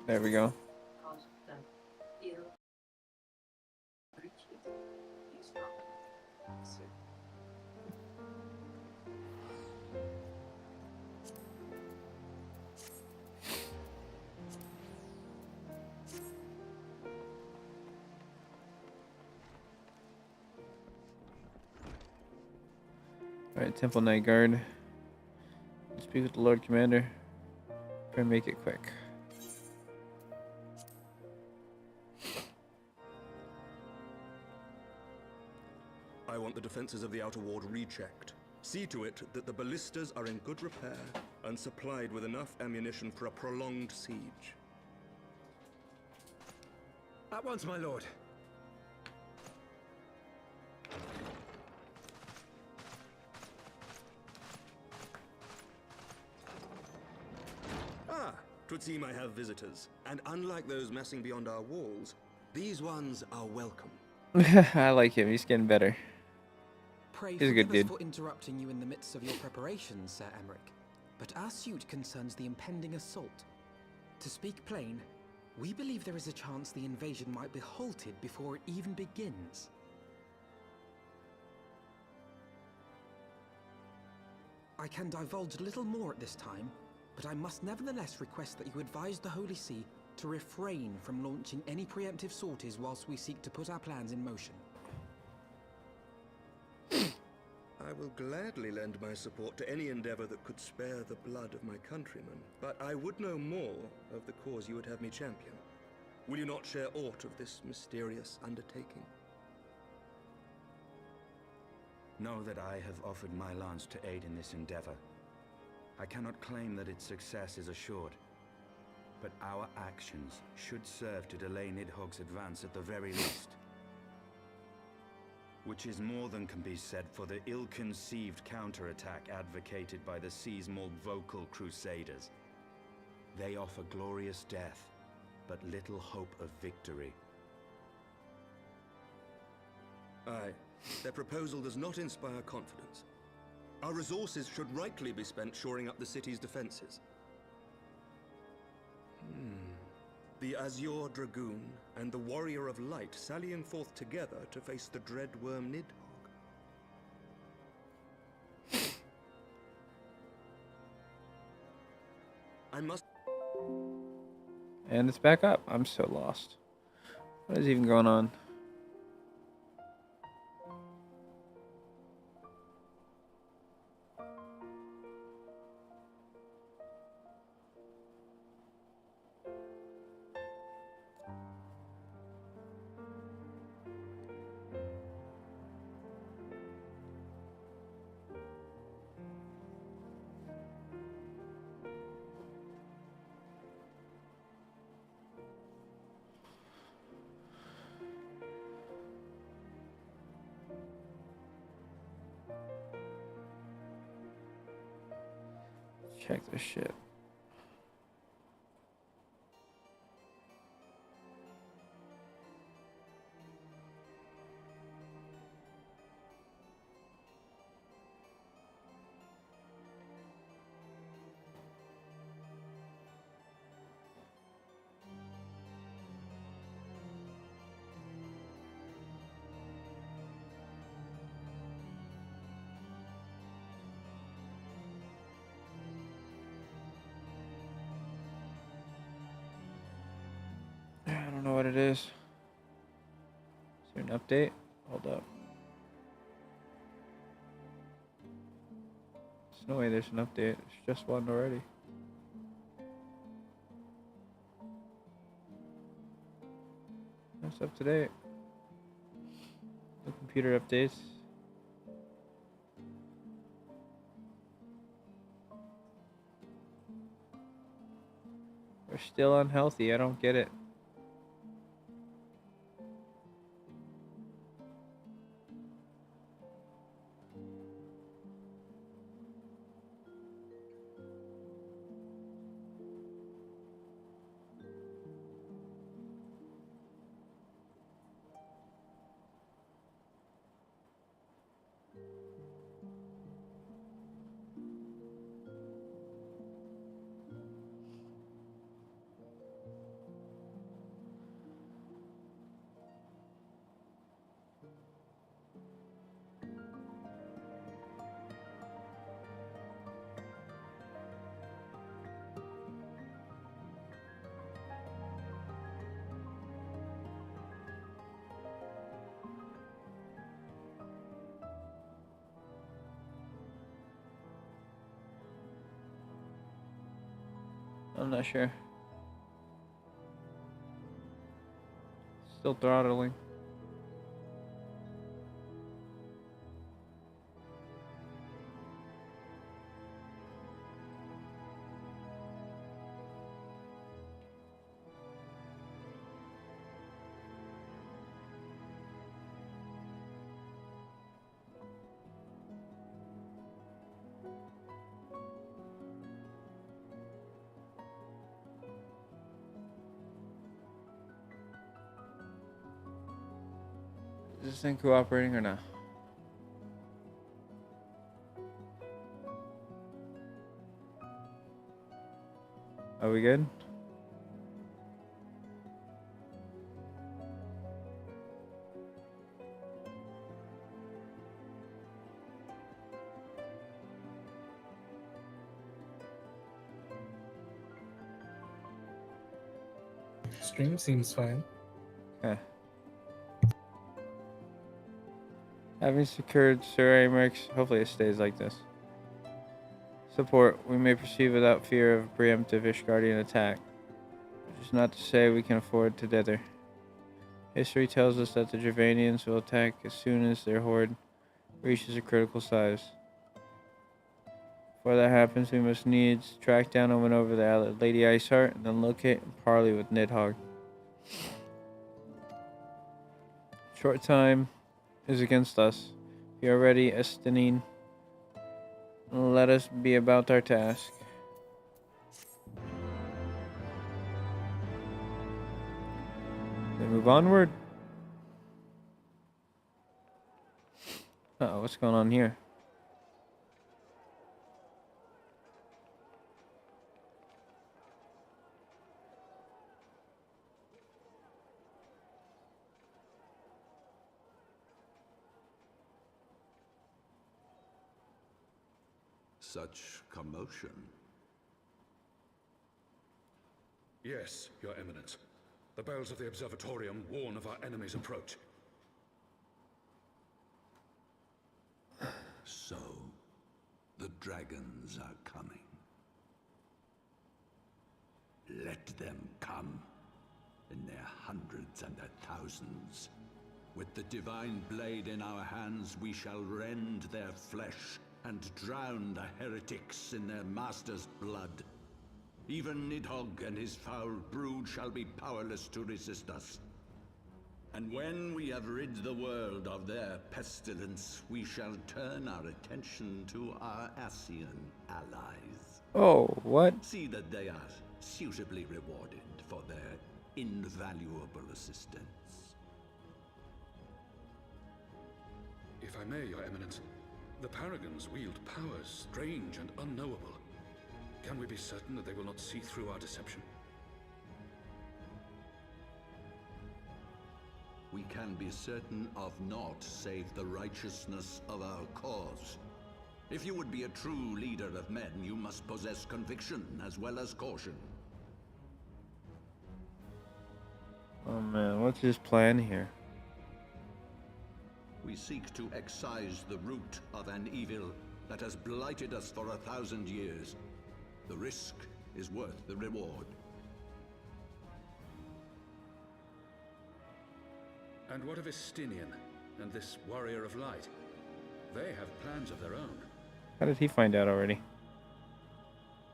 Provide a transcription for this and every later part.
There we go. Alright, Temple Night Guard. Speak with the Lord Commander. Try and make it quick. I want the defenses of the outer ward rechecked. See to it that the ballistas are in good repair and supplied with enough ammunition for a prolonged siege. At once, my lord. Ah, 'twould seem I have visitors. And unlike those messing beyond our walls, these ones are welcome. I like him. He's getting better. Pray He's a good forgive us dude. for interrupting you in the midst of your preparations, Sir Emmerich, but our suit concerns the impending assault. To speak plain, we believe there is a chance the invasion might be halted before it even begins. I can divulge little more at this time, but I must nevertheless request that you advise the Holy See to refrain from launching any preemptive sorties whilst we seek to put our plans in motion. I will gladly lend my support to any endeavor that could spare the blood of my countrymen, but I would know more of the cause you would have me champion. Will you not share aught of this mysterious undertaking? Know that I have offered my lance to aid in this endeavor. I cannot claim that its success is assured, but our actions should serve to delay Nidhogg's advance at the very least. Which is more than can be said for the ill-conceived counterattack advocated by the sea's more vocal crusaders. They offer glorious death, but little hope of victory. Aye, their proposal does not inspire confidence. Our resources should rightly be spent shoring up the city's defenses. The Azure Dragoon and the Warrior of Light sallying forth together to face the dread worm Nidhogg. I must... And it's back up. I'm so lost. What is even going on? Check this shit. I don't know what it is. Is there an update? Hold up. There's no way there's an update. It's just one already. That's up to date. No computer updates. We're still unhealthy. I don't get it. I'm not sure. Still throttling. Is this thing cooperating or not? Are we good? Stream seems fine. Okay. Having secured Sir Ameryk's, hopefully it stays like this. Support, we may proceed without fear of a preemptive Ishgardian attack. Which is not to say we can afford to dither. History tells us that the Dravanians will attack as soon as their horde reaches a critical size. Before that happens, we must needs track down and win over the Lady Iceheart, and then locate and parley with Nidhogg. Short time is against us. We are ready, Estinine. Let us be about our task. We move onward. Uh-oh, what's going on here? Such commotion. Yes, Your Eminence. The bells of the Observatorium warn of our enemy's approach. So, the dragons are coming. Let them come, in their hundreds and their thousands. With the divine blade in our hands, we shall rend their flesh and drown the heretics in their master's blood. Even Nidhogg and his foul brood shall be powerless to resist us. And when we have rid the world of their pestilence, we shall turn our attention to our Ascian allies. Oh, what? See that they are suitably rewarded for their invaluable assistance. If I may, Your Eminence, the Paragons wield powers strange and unknowable. Can we be certain that they will not see through our deception? We can be certain of naught save the righteousness of our cause. If you would be a true leader of men, you must possess conviction as well as caution. Oh man, what's his plan here? We seek to excise the root of an evil that has blighted us for 1,000 years. The risk is worth the reward. And what of Estinian and this warrior of light? They have plans of their own. How did he find out already?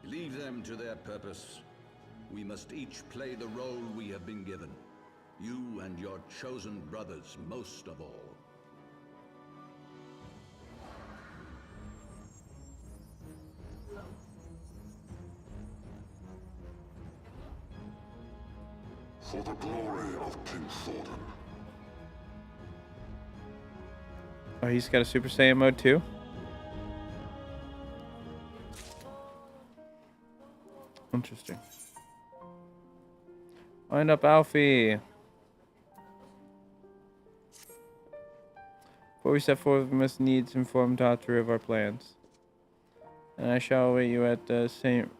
Leave them to their purpose. We must each play the role we have been given. You and your chosen brothers most of all. For the glory of King Thordan. Oh, he's got a Super Saiyan mode too? Interesting. Wind up, Alfie. Before we step forward, we must needs inform Tatru of our plans. And I shall await you at St.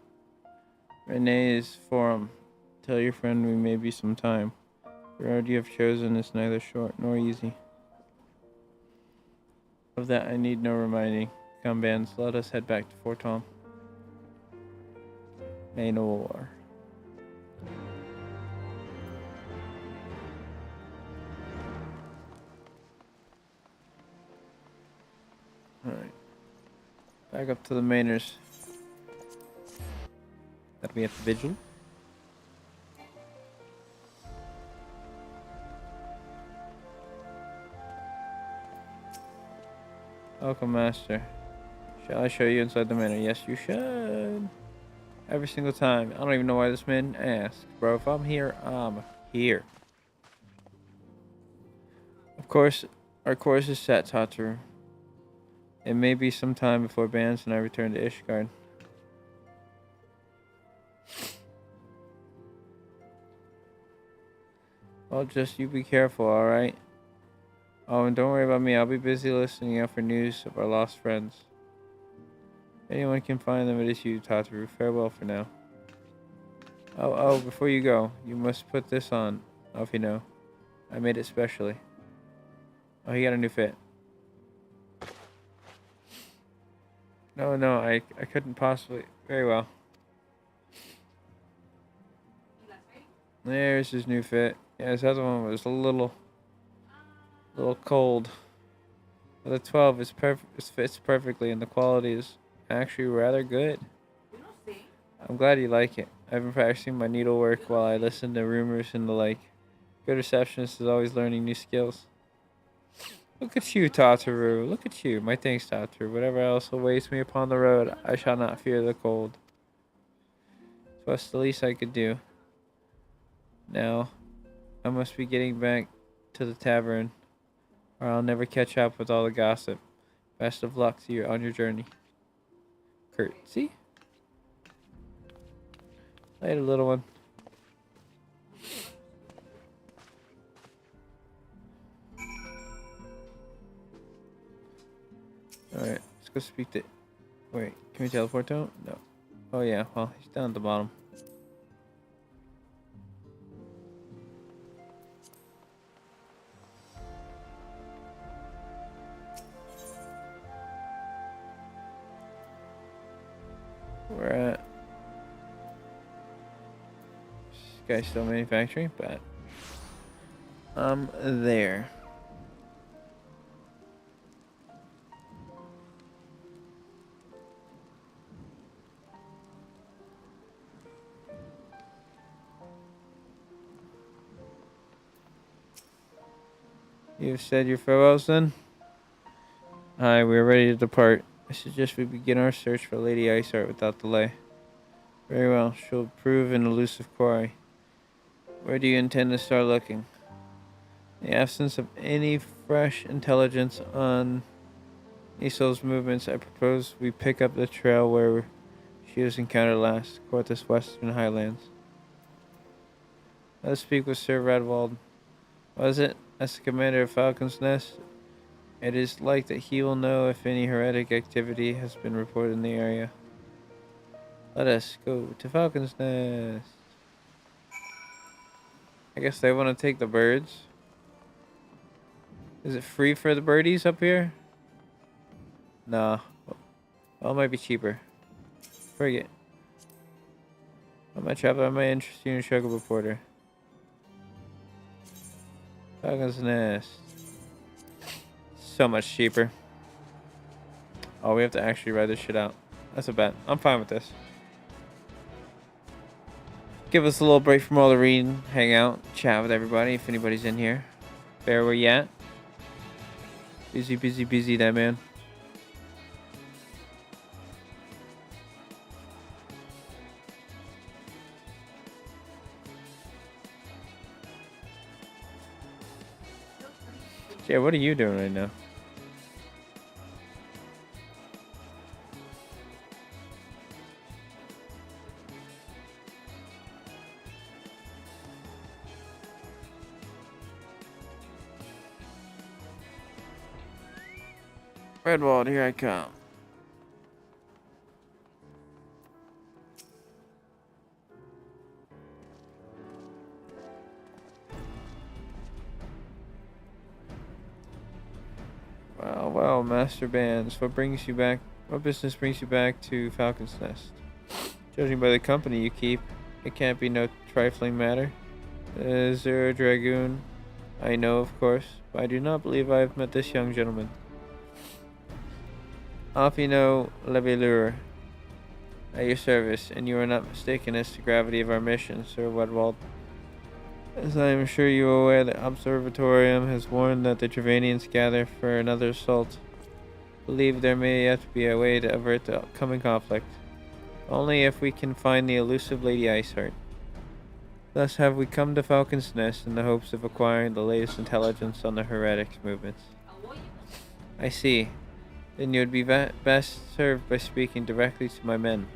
Rene's Forum. Tell your friend we may be some time. The road you have chosen is neither short nor easy. Of that I need no reminding. Come, bands, let us head back to Fort Tom. May no war. Alright. Back up to the Mainers. That'll be at the Vigil. Welcome, Master. Shall I show you inside the manor? Yes, you should. Every single time. I don't even know why this man asks. Bro, if I'm here, I'm here. Of course, our course is set, Tataru. It may be some time before Bands and I return to Ishgard. Well, just you be careful, alright? Oh, and don't worry about me. I'll be busy listening out for news of our lost friends. If anyone can find them, it is you, Tataru. Farewell for now. Oh, before you go, you must put this on, if you know. I made it specially. Oh, he got a new fit. No, I couldn't possibly. Very well. There's his new fit. Yeah, his other one was a little cold. But the 12 is perfect. It fits perfectly, and the quality is actually rather good. I'm glad you like it. I've been practicing my needlework while I listen to rumors and the like. Good receptionist is always learning new skills. Look at you, Tataru. Look at you. My thanks, Tataru. Whatever else awaits me upon the road, I shall not fear the cold. So that's the least I could do. Now, I must be getting back to the tavern, or I'll never catch up with all the gossip. Best of luck to you on your journey. Curtsy. Later, little one. Alright, let's go speak to... Wait, can we teleport to him? No. Oh yeah, well, he's down at the bottom. We're at... This guy's still manufacturing, but... there. You've said your farewells then? Aye, we are ready to depart. I suggest we begin our search for Lady Iceheart without delay. Very well, she'll prove an elusive quarry. Where do you intend to start looking? In the absence of any fresh intelligence on Isol's movements, I propose we pick up the trail where she was encountered last, Corthus Western Highlands. Let us speak with Sir Redwald. Was it? As the commander of Falcon's Nest, it is like that he will know if any heretic activity has been reported in the area. Let us go to Falcon's Nest. I guess they want to take the birds. Is it free for the birdies up here? Nah. Well, it might be cheaper. Forget. On my travel, I might interest you in Chocobo Porter. Falcon's Nest. So much cheaper. Oh, we have to actually ride this shit out. That's a bet. I'm fine with this. Give us a little break from all the reading, hang out, chat with everybody if anybody's in here. Bear, where you at? Busy, that man. Yeah, what are you doing right now? Redwald, here I come. Well, Master Bands, what business brings you back to Falcon's Nest? Judging by the company you keep, it can't be no trifling matter. Is there a dragoon? I know, of course, but I do not believe I have met this young gentleman. Alfino Levelure, at your service, and you are not mistaken as to the gravity of our mission, Sir Wedwald. As I am sure you are aware, the Observatorium has warned that the Travanians gather for another assault. Believe there may yet be a way to avert the coming conflict. Only if we can find the elusive Lady Iceheart. Thus have we come to Falcon's Nest in the hopes of acquiring the latest intelligence on the heretics movements. I see. Then you would be best served by speaking directly to my men.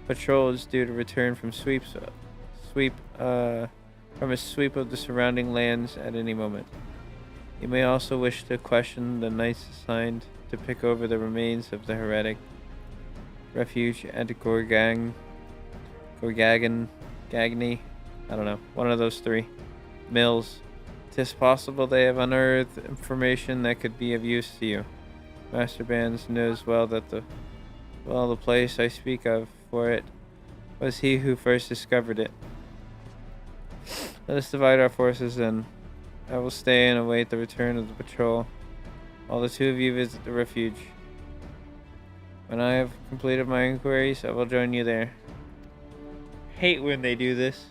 Patrol is due to return from from a sweep of the surrounding lands at any moment. You may also wish to question the knights assigned to pick over the remains of the heretic refuge at Gagny. I don't know, one of those three mills. 'Tis possible they have unearthed information that could be of use to you. Master Bands knows well that the place I speak of, for it was he who first discovered it. Let us divide our forces then. I will stay and await the return of the patrol, while the two of you visit the refuge. When I have completed my inquiries, I will join you there. Hate when they do this.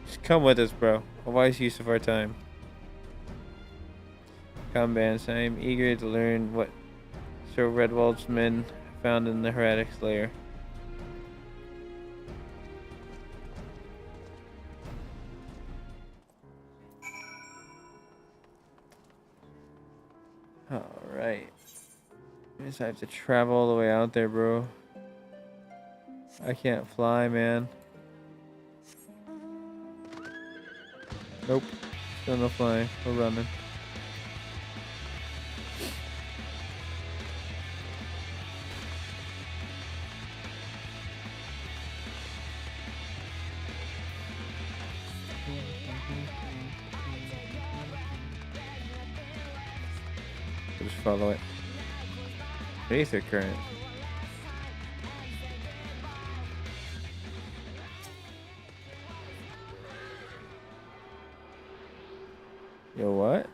Just come with us, bro. A wise use of our time. Come, Bands. I am eager to learn what Sir Redwald's men found in the heretic's lair. Alright. Guess I have to travel all the way out there, bro. I can't fly, man. Nope. Still no flying. We're running. Just follow it. Aether current. Yo, what?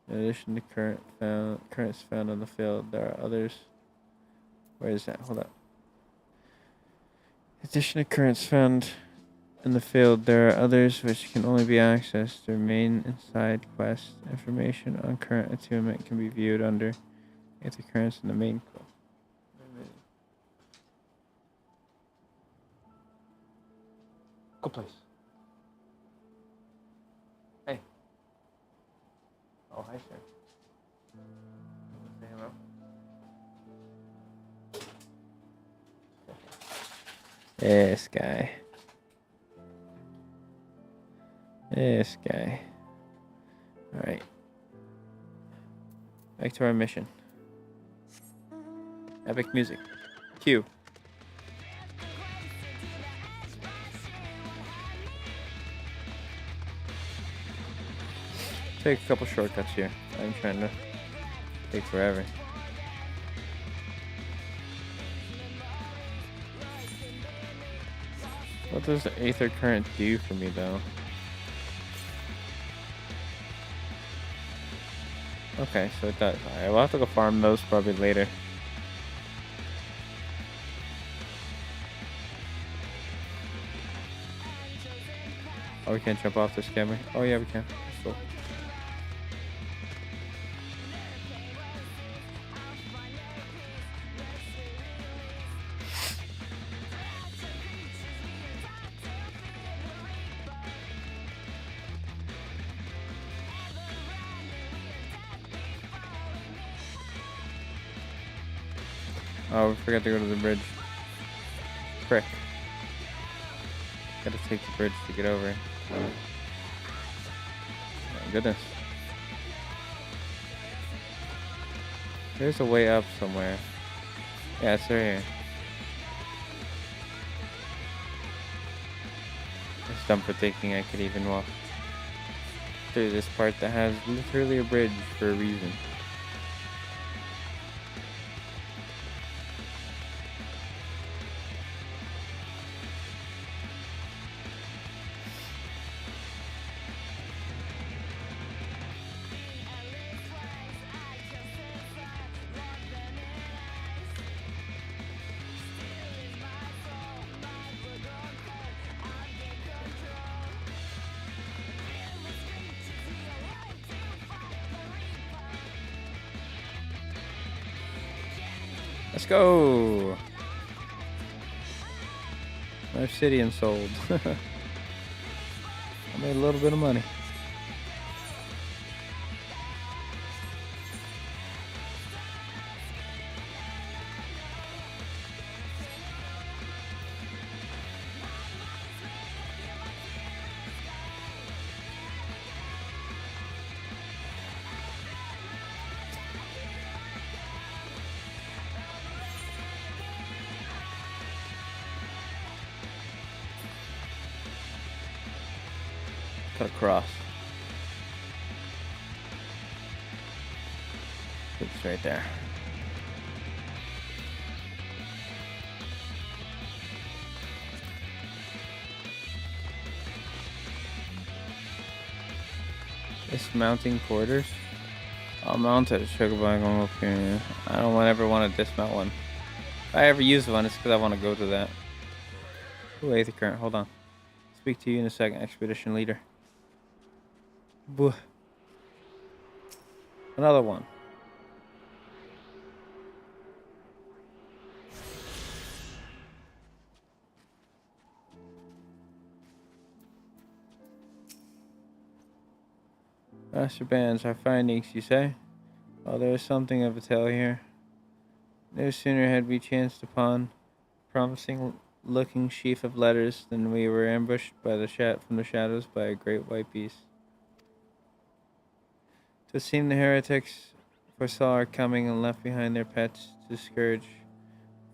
In addition to currents found on the field, there are others. Where is that? Hold up. In addition to currents found in the field, there are others which can only be accessed through main and side quest. Information on current attunement can be viewed under Aether currents in the main quest. Go place. Hey. Oh, hi, sir. Say hello. This guy. This guy. Alright. Back to our mission. Epic music. Cue. Take a couple shortcuts here. I'm trying to take forever. What does the Aether current do for me, though? Okay, so it does. Alright, we'll have to go farm those probably later. Oh, we can't jump off this, can we? Oh, yeah, we can. That's cool. Oh, we forgot to go to the bridge. Frick. Gotta take the bridge to get over. Oh, goodness. There's a way up somewhere. Yeah, it's right here. I'm dumb for thinking I could even walk through this part that has literally a bridge for a reason. Let's go. My obsidian sold. I made a little bit of money. Cut across. It's right there. Dismounting quarters. I'll mount it. Chocobo going up here. I don't ever want to dismount one. If I ever use one, it's because I want to go to that. Ooh, Aether Current. Hold on. Speak to you in a second, Expedition Leader. Boo. Another one. Master Bands, our findings, you say? Oh, there is something of a tale here. No sooner had we chanced upon a promising looking sheaf of letters than we were ambushed by from the shadows by a great white beast. To seem the heretics foresaw our coming and left behind their pets to discourage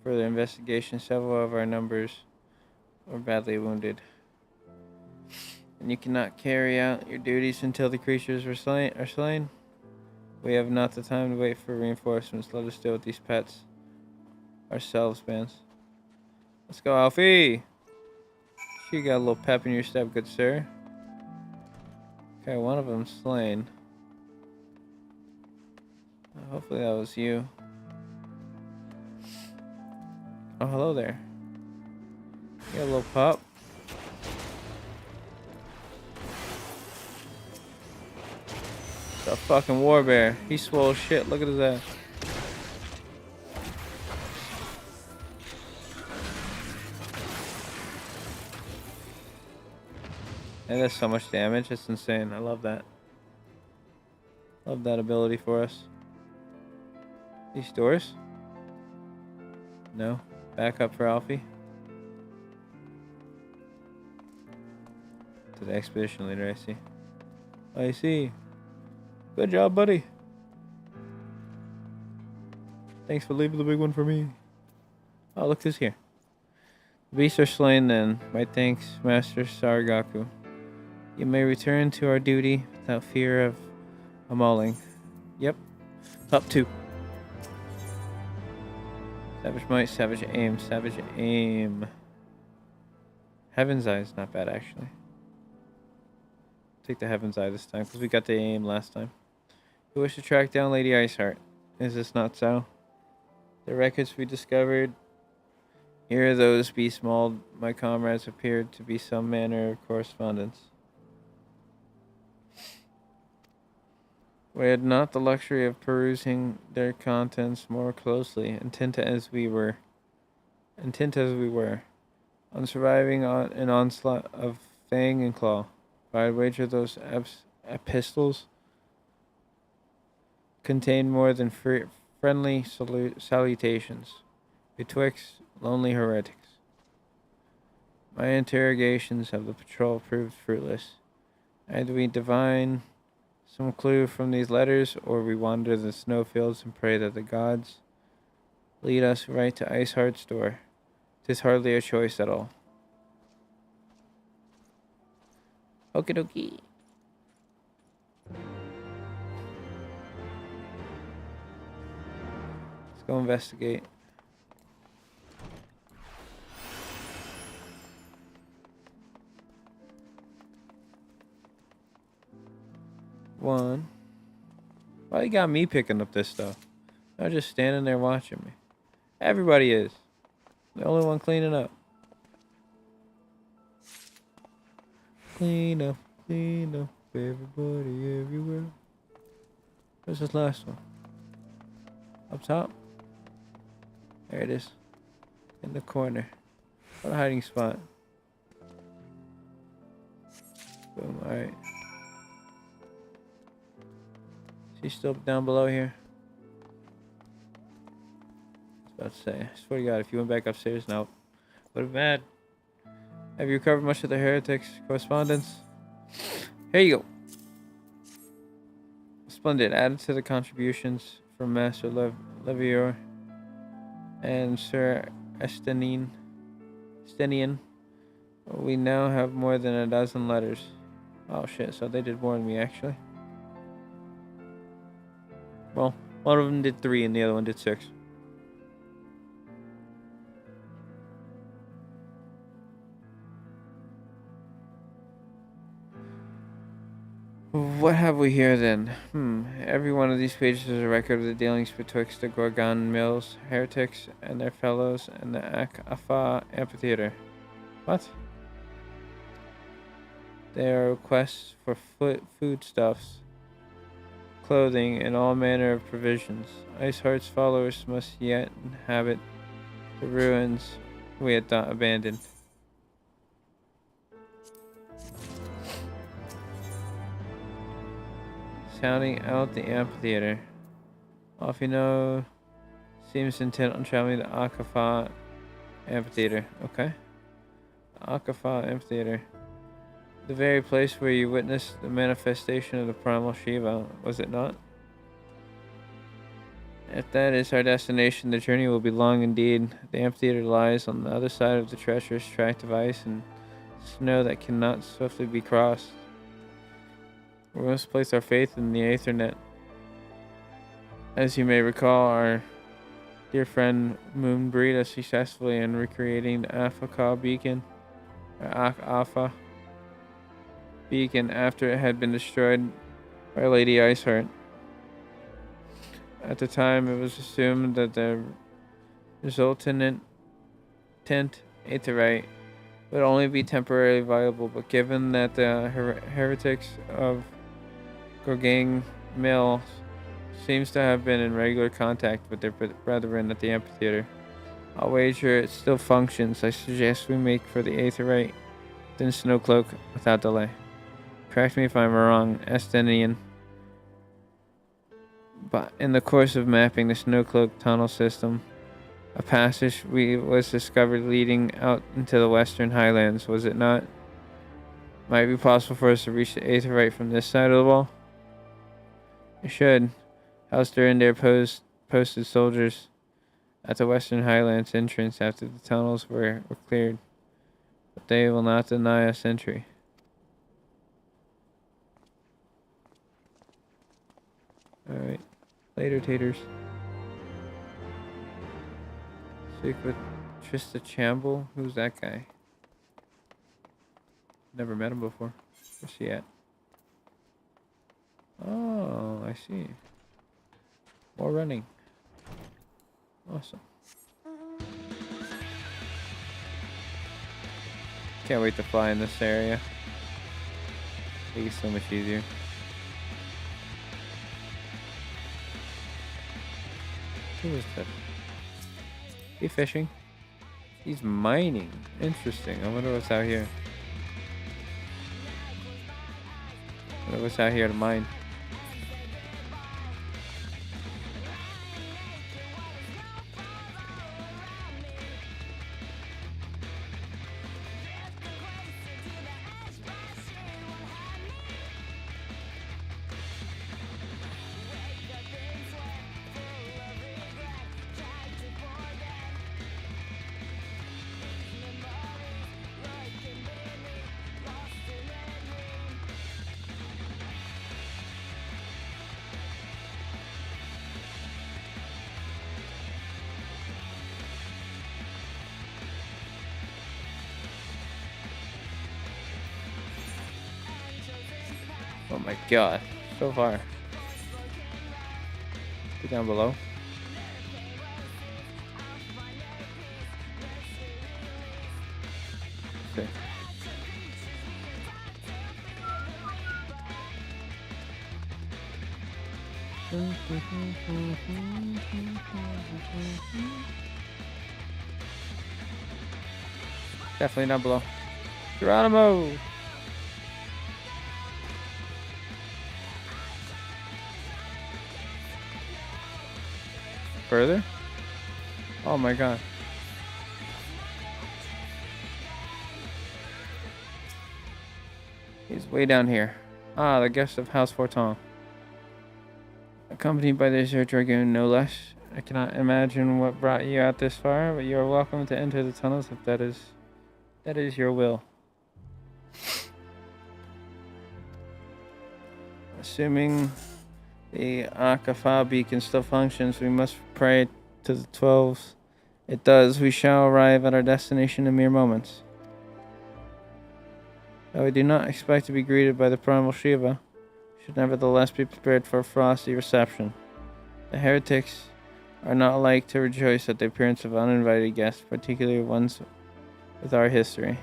further investigation. Several of our numbers were badly wounded. And you cannot carry out your duties until the creatures are slain. We have not the time to wait for reinforcements. Let us deal with these pets ourselves, Bands. Let's go, Alfie! You got a little pep in your step, good sir. Okay, one of them slain. Hopefully that was you. Oh, hello there. You got a little pup. It's a fucking warbear. He's swole as shit. Look at his ass. And that's so much damage. It's insane. I love that. Love that ability for us. These doors? No. Back up for Alfie. To the expedition leader, I see. I see. Good job, buddy. Thanks for leaving the big one for me. Oh, look who's here. The beasts are slain then. My thanks, Master Sargaku. You may return to our duty without fear of a mauling. Yep. Up 2. Savage Might, Savage Aim, Savage Aim. Heaven's Eye is not bad, actually. Take the Heaven's Eye this time, because we got the aim last time. We wish to track down Lady Iceheart. Is this not so? The records we discovered. Here those beasts mauled my comrades appeared to be some manner of correspondence. We had not the luxury of perusing their contents more closely, intent as we were, on surviving an onslaught of fang and claw. I'd wager those epistles contained more than friendly salutations betwixt lonely heretics. My interrogations of the patrol proved fruitless. Either we divine some clue from these letters, or we wander the snowfields and pray that the gods lead us right to Iceheart's door. 'Tis hardly a choice at all. Okie dokie. Let's go investigate. One. Why you got me picking up this stuff? I'm just standing there watching me. Everybody is. The only one cleaning up. Clean up, everybody everywhere. Where's this last one? Up top? There it is. In the corner. What a hiding spot. Boom, alright. She's still down below here. I was about to say, I swear to God, if you went back upstairs now, would have been mad. Have you recovered much of the heretics' correspondence? Here you go. Splendid. Added to the contributions from Master Levior and Sir Estenian, we now have more than a dozen letters. Oh shit, so they did more than me actually. Well, one of them did 3 and the other one did 6. What have we here then? Every one of these pages is a record of the dealings betwixt the Gorgon Mills, heretics, and their fellows, and the Ak-Afa amphitheater. What? They are requests for foodstuffs, clothing, and all manner of provisions. Iceheart's followers must yet inhabit the ruins we had thought abandoned. Sounding out the amphitheater. Offino seems intent on traveling to Ak-Afa amphitheater. Okay. The Ak-Afa amphitheater. The very place where you witnessed the manifestation of the primal Shiva, was it not? If that is our destination, the journey will be long indeed. The amphitheater lies on the other side of the treacherous tract of ice and snow that cannot swiftly be crossed. We must place our faith in the Aethernet. As you may recall, our dear friend Moonbreed us successfully in recreating the Afaka beacon, or Ak-Afa beacon, after it had been destroyed by Lady Iceheart. At the time, it was assumed that the resultant aetherite would only be temporarily viable, but given that the heretics of Gorgang Mill seems to have been in regular contact with their brethren at the amphitheater, I'll wager it still functions. I suggest we make for the aetherite, then Snowcloak without delay. Correct me if I'm wrong, Estenian. But in the course of mapping the Snowcloak tunnel system, a passage was discovered leading out into the western highlands, was it not? Might it be possible for us to reach the aetherite from this side of the wall? It should. House Durandare posted soldiers at the western highlands entrance after the tunnels were cleared, but they will not deny us entry. Alright. Later, taters. Speak with Trista Chamble. Who's that guy? Never met him before. Where's he at? Oh, I see. More running. Awesome. Can't wait to fly in this area. Make it so much easier. Who is that? He fishing? He's mining. Interesting. I wonder what's out here. I wonder what's out here to mine. Oh my god, so far. Get down below. Okay. Definitely down below. Geronimo! Further? Oh my god. He's way down here. Ah, the guest of House Forton. Accompanied by the Desert Dragoon, no less. I cannot imagine what brought you out this far, but you are welcome to enter the tunnels if that is your will. Assuming the Ffxiv beacon still functions, we must pray to the 12s. It does. We shall arrive at our destination in mere moments. Though we do not expect to be greeted by the primal Shiva, we should nevertheless be prepared for a frosty reception. The heretics are not like to rejoice at the appearance of uninvited guests, particularly ones with our history.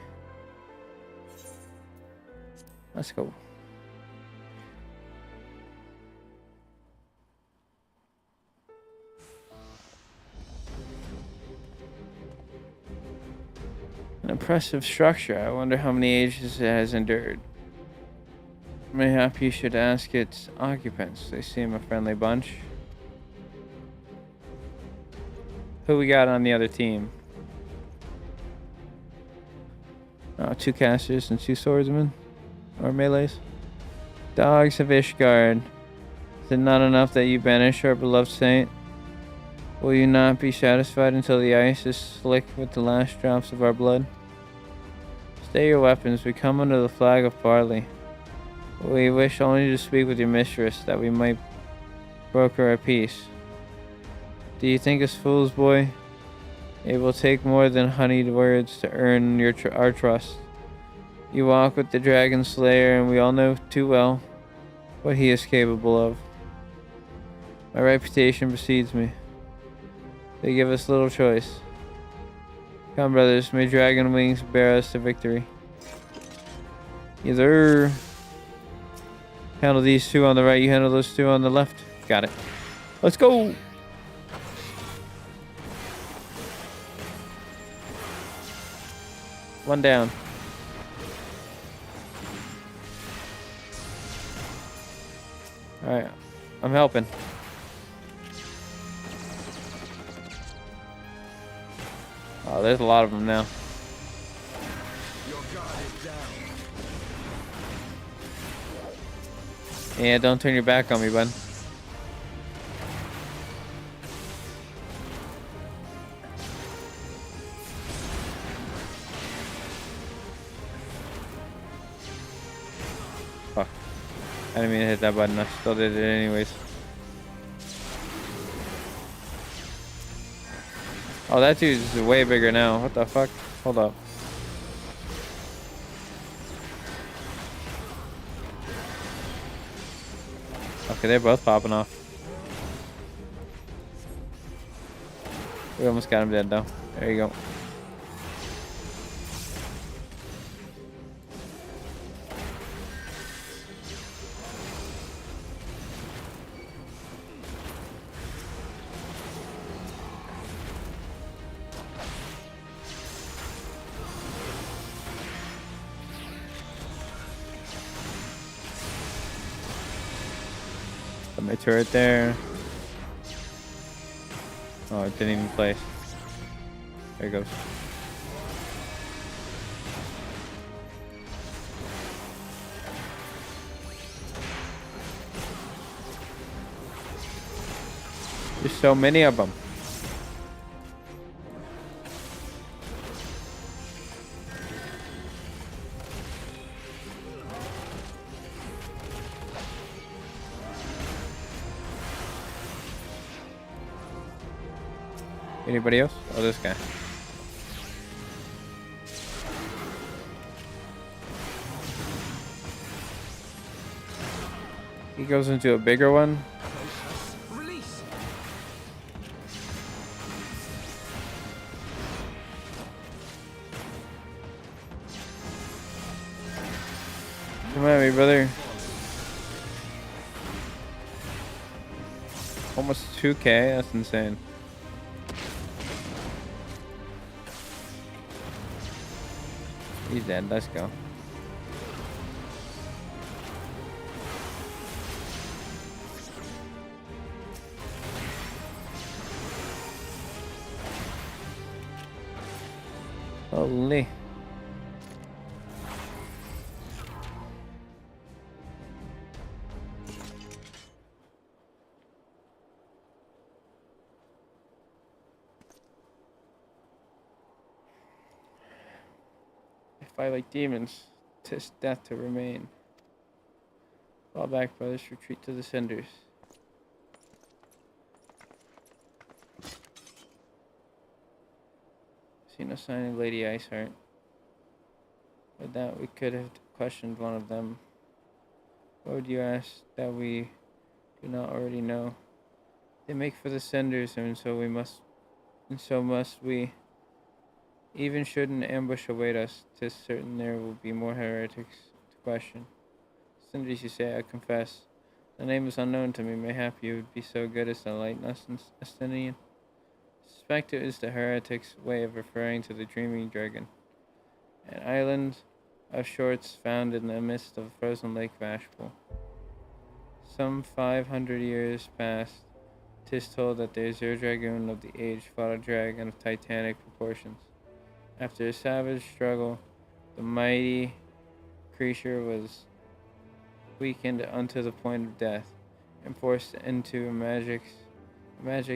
Let's go. An impressive structure. I wonder how many ages it has endured. Mayhap you should ask its occupants. They seem a friendly bunch. Who we got on the other team? Oh, 2 casters and 2 swordsmen. Or melees. Dogs of Ishgard. Is it not enough that you banish our beloved saint? Will you not be satisfied until the ice is slick with the last drops of our blood? Stay your weapons. We come under the flag of Barley. We wish only to speak with your mistress, that we might broker our peace. Do you think us fools, boy? It will take more than honeyed words to earn our trust. You walk with the Dragon Slayer, and we all know too well what he is capable of. My reputation precedes me. They give us little choice. Come, brothers, may dragon wings bear us to victory. Either handle these 2 on the right, you handle those 2 on the left. Got it. Let's go! One down. Alright, I'm helping. Oh, there's a lot of them now. Yeah, don't turn your back on me, bud. Fuck. I didn't mean to hit that button. I still did it anyways. Oh, that dude's way bigger now. What the fuck? Hold up. Okay, they're both popping off. We almost got him dead, though. There you go. Put my turret there. Oh, it didn't even place. There it goes. There's so many of them. Anybody else? Oh, this guy. He goes into a bigger one. Release. Come at me, brother. Almost 2K? That's insane. He's dead. Let's go. Holy. Fight like demons. 'Tis death to remain. Fall back, brothers. Retreat to the cinders. See no sign of Lady Iceheart. With that, we could have questioned one of them. What would you ask that we do not already know? They make for the cinders, and so must we. Even should an ambush await us, 'tis certain there will be more heretics to question. Cinders, you say, I confess. The name is unknown to me. Mayhap you would be so good as to enlighten us, Estinian. Suspect it is the heretic's way of referring to the dreaming dragon, an island of shorts found in the midst of a frozen lake Vashpool. Some 500 years past, 'tis told that the Azure Dragoon of the age fought a dragon of titanic proportions. After a savage struggle, the mighty creature was weakened unto the point of death, and forced into a magic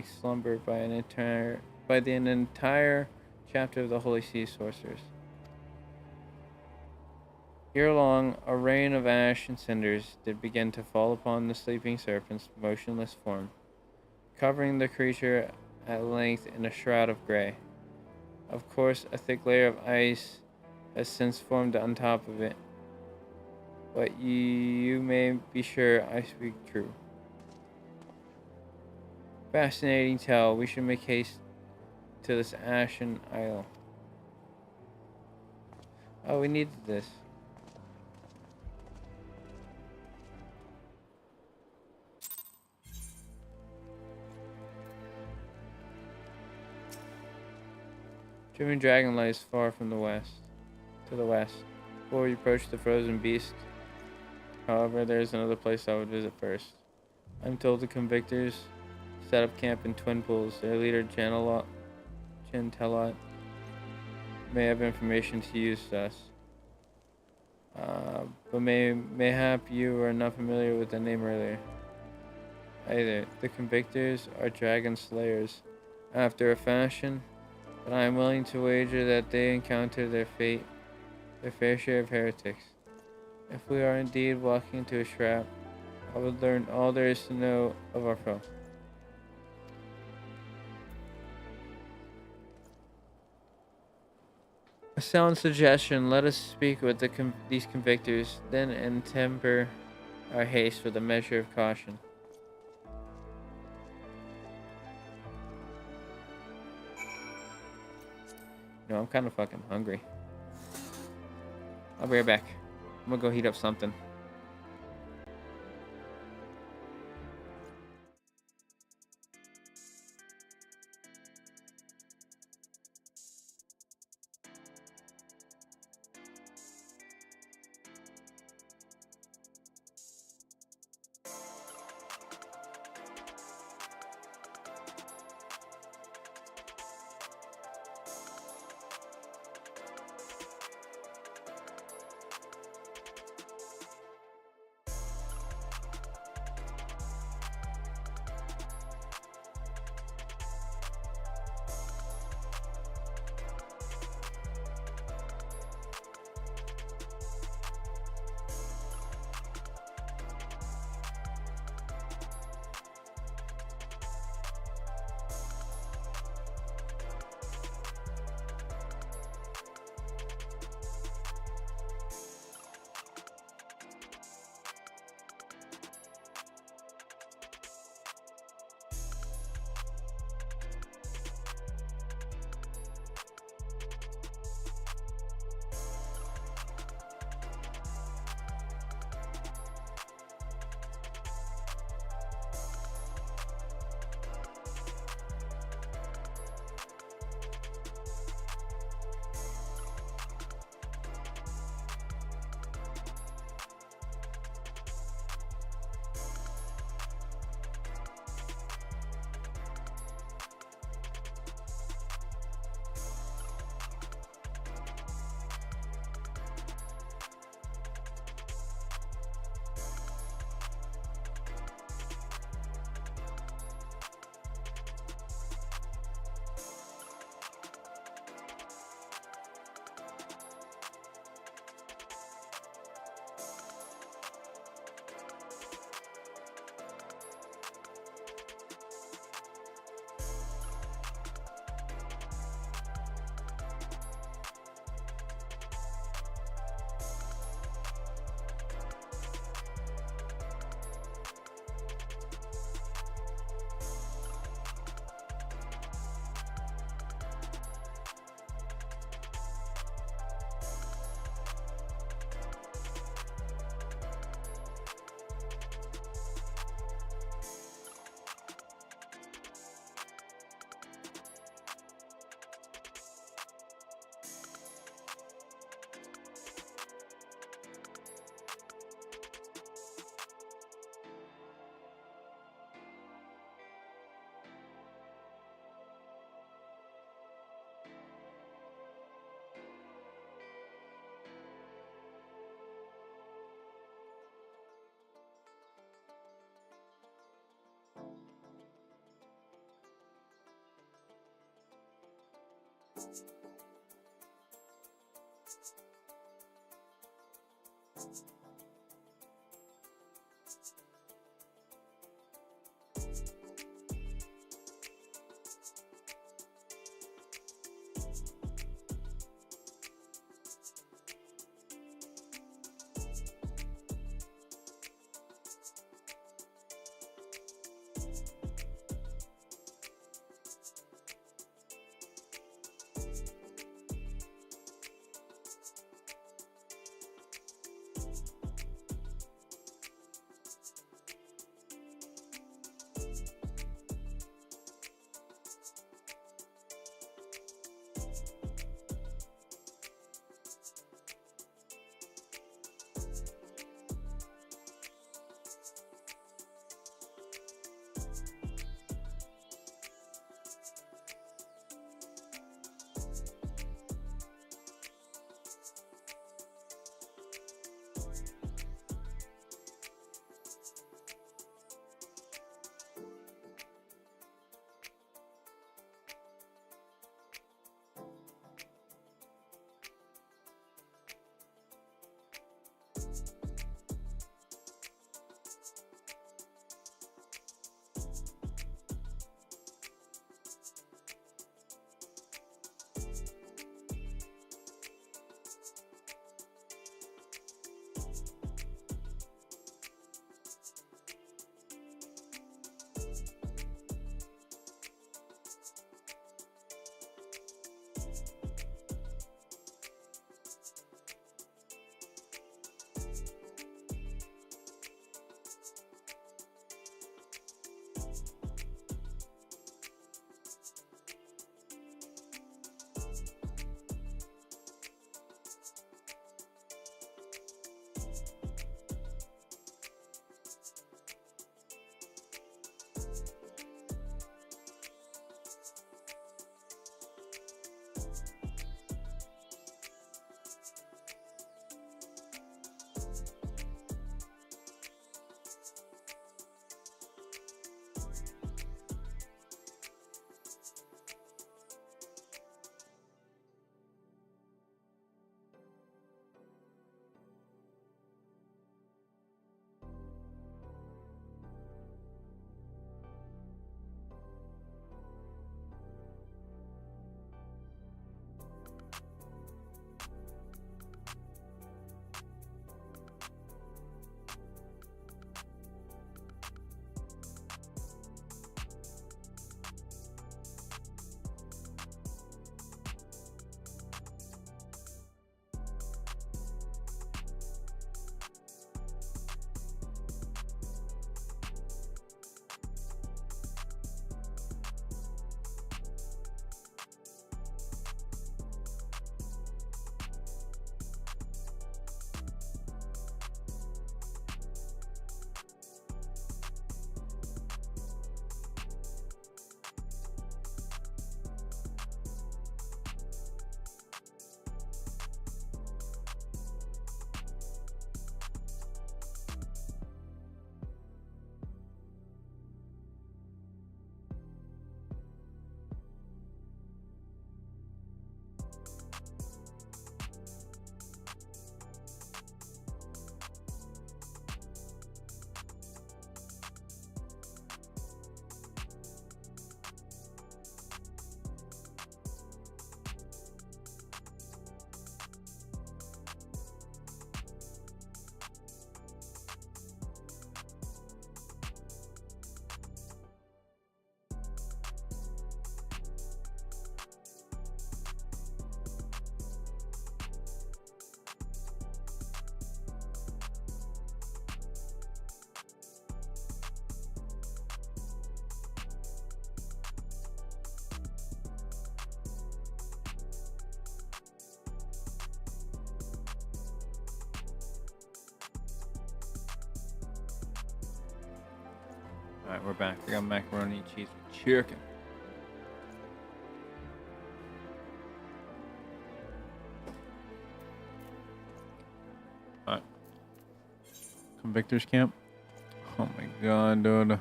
slumber by an entire chapter of the Holy Sea sorcerers. Ere long, a rain of ash and cinders did begin to fall upon the sleeping serpent's motionless form, covering the creature at length in a shroud of gray. Of course, a thick layer of ice has since formed on top of it, but you may be sure I speak true. Fascinating tale. We should make haste to this ashen isle. Oh, we needed this. Driven dragon lies far from the west. Before we approach the frozen beast, however, there is another place I would visit first. I'm told the convictors set up camp in Twin Pools. Their leader, Jantelot, may have information to use to us. But mayhap you were not familiar with the name earlier. Either. The convictors are dragon slayers, after a fashion, but I am willing to wager that they encounter their fair share of heretics. If we are indeed walking into a trap, I would learn all there is to know of our foe. A sound suggestion. Let us speak with these convictors, then, and temper our haste with a measure of caution. No, I'm kind of fucking hungry. I'll be right back. I'm gonna go heat up something. Alright, we're back. We got macaroni and cheese with chicken. Alright. Convictors camp. Oh my god, dude.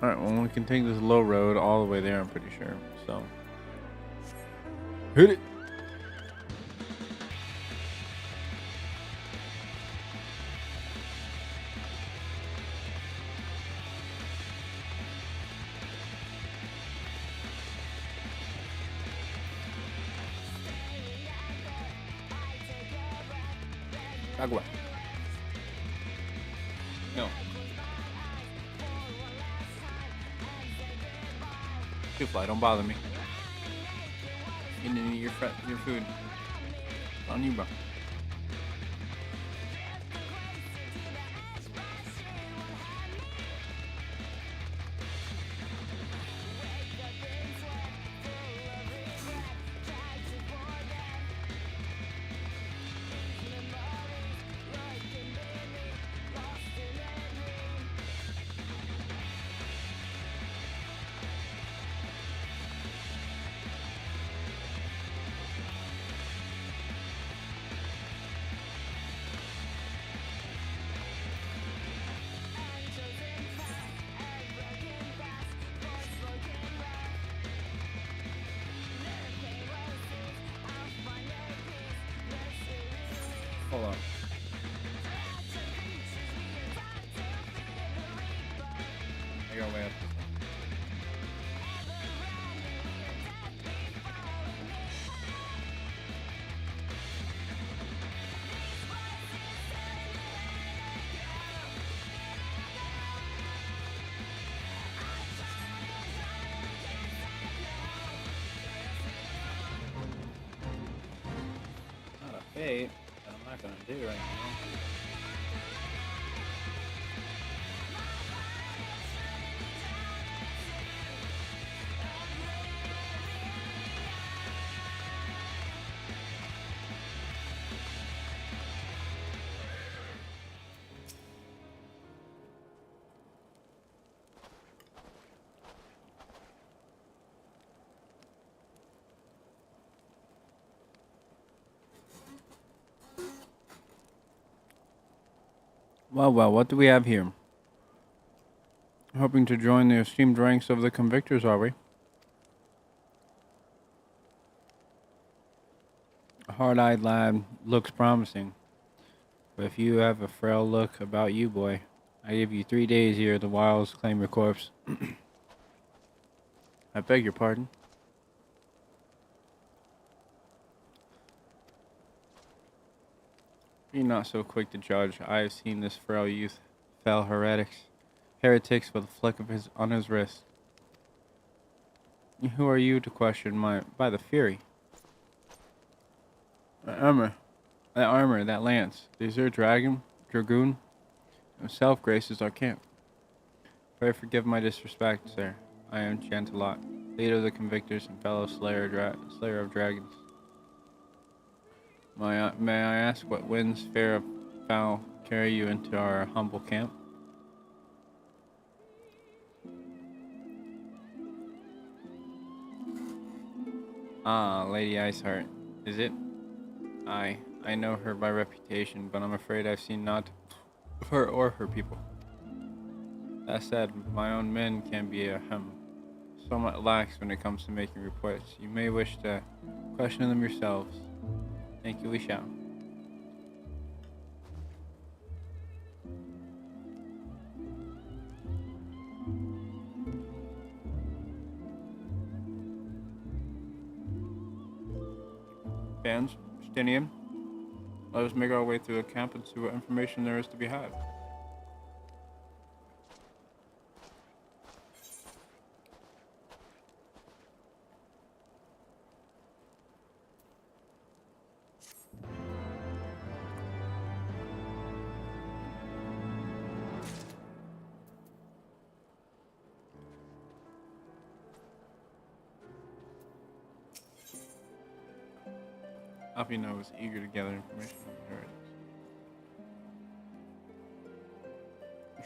Alright, well we can take this low road all the way there, I'm pretty sure. So Hit it. Agua. No. Two fly, don't bother me. You need your food. It's on you, bro. Hold on. I got way up. Not a fate that I'm not gonna do right now. Well, what do we have here? Hoping to join the esteemed ranks of the convictors, are we? A hard-eyed lad looks promising. But if you have a frail look about you, boy, I give you 3 days here at the wilds to claim your corpse. I beg your pardon? Be not so quick to judge. I have seen this frail youth fell heretics with a flick of on his wrist. Who are you to question by the fury? That armor, that lance. Is there a dragoon? Himself graces our camp. Pray forgive my disrespect, sir. I am Chantalot, leader of the convictors and fellow slayer of dragons. May I ask what winds fair of foul carry you into our humble camp? Ah, Lady Iceheart, is it? I know her by reputation, but I'm afraid I've seen naught of her or her people. That said, my own men can be somewhat lax when it comes to making reports. You may wish to question them yourselves. Thank you, we shall. Fans, Stinian, let us make our way through the camp and see what information there is to be had. Alpino was eager to gather information on the heretics.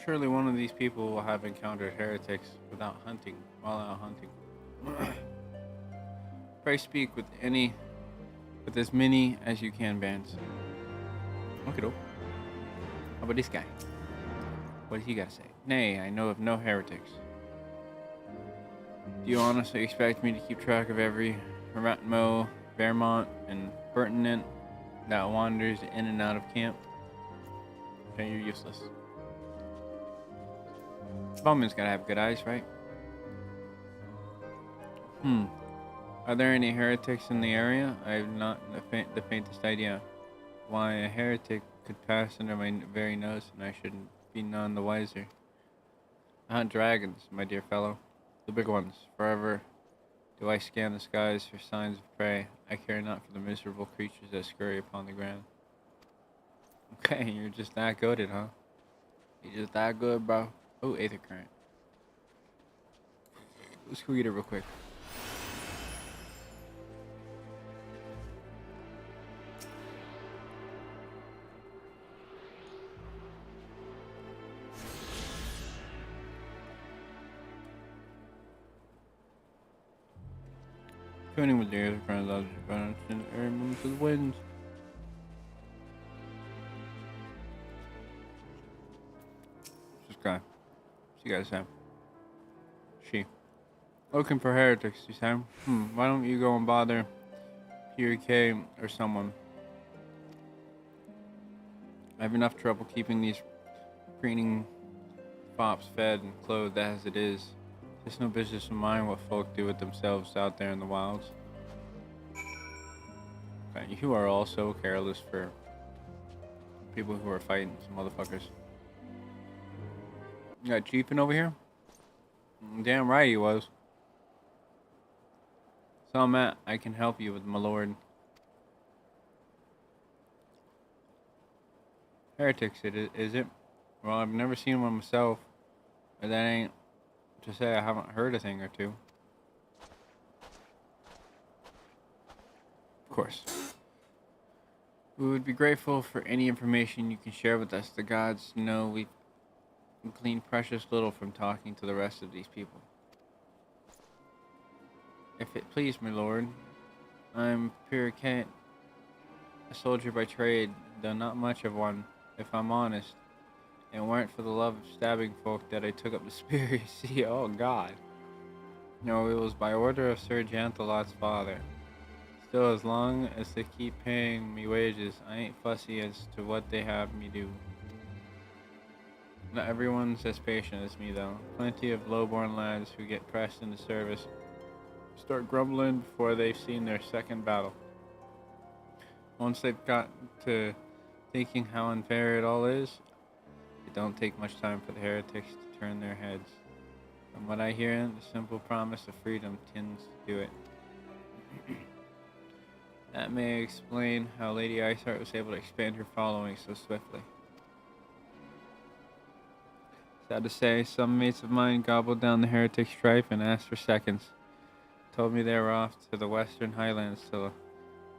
Surely one of these people will have encountered heretics while out hunting. Pray speak with as many as you can, bands. Okay, how about this guy? What does he got to say? Nay, I know of no heretics. Do you honestly expect me to keep track of every Ratmo Fairmont and Pertinent that wanders in and out of camp. Okay, you're useless. Bowman's gotta have good eyes, right? Are there any heretics in the area? I have not the faintest idea. Why a heretic could pass under my very nose, and I shouldn't be none the wiser. I hunt dragons, my dear fellow. The big ones. Forever do I scan the skies for signs of prey. I care not for the miserable creatures that scurry upon the ground. Okay, you're just that good at it, huh? You're just that good, bro. Oh, Aether Current. Let's go get it real quick. Tuning with the Aether Current allows you to balance in the air movements of the winds. This guy. She got Sam. She. Looking for heretics, you say? Why don't you go and bother PRK or someone? I have enough trouble keeping these preening fops fed and clothed as it is. It's no business of mine what folk do with themselves out there in the wilds. Okay, you are all so careless for people who are fighting some motherfuckers. You got Chiefin over here? Damn right he was. So Matt, I can help you with my lord. Heretics, is it? Well, I've never seen one myself, but that ain't to say I haven't heard a thing or two. Of course. We would be grateful for any information you can share with us. The gods know we've gleaned precious little from talking to the rest of these people. If it please, my lord, I'm Pirate, a soldier by trade, though not much of one, if I'm honest. It weren't for the love of stabbing folk that I took up the spear, you see. Oh, God. No, it was by order of Sir Janthalot's father. Still, as long as they keep paying me wages, I ain't fussy as to what they have me do. Not everyone's as patient as me, though. Plenty of low-born lads who get pressed into service start grumbling before they've seen their second battle. Once they've got to thinking how unfair it all is, it don't take much time for the heretics to turn their heads. From what I hear, the simple promise of freedom tends to do it. That may explain how Lady Iceheart was able to expand her following so swiftly. Sad to say, some mates of mine gobbled down the heretic strife and asked for seconds. Told me they were off to the western highlands to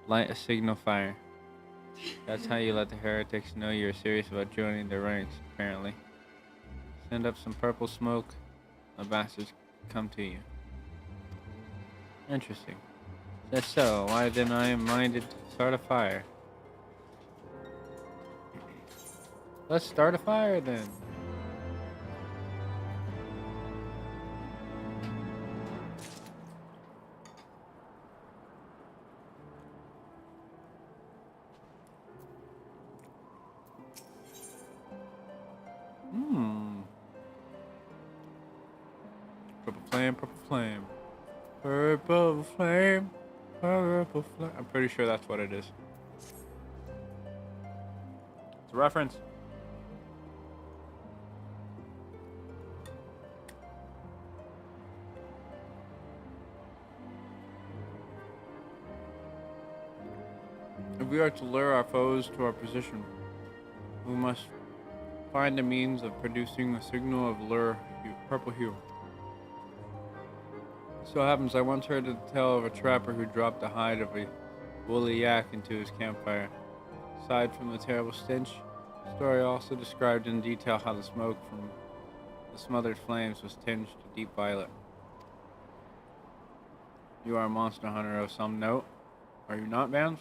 light a signal fire. That's how you let the heretics know you're serious about joining their ranks, apparently. Send up some purple smoke, the bastards come to you. Interesting. That's so. Why then I am minded to start a fire. Let's start a fire then. Purple flame, purple flame. Purple flame, purple flame. I'm pretty sure that's what it is. It's a reference. If we are to lure our foes to our position, we must find a means of producing a signal of purple hue. So happens I once heard the tale of a trapper who dropped the hide of a woolly yak into his campfire. Aside from the terrible stench, the story also described in detail how the smoke from the smothered flames was tinged to deep violet. You are a monster hunter of some note, are you not, Vance?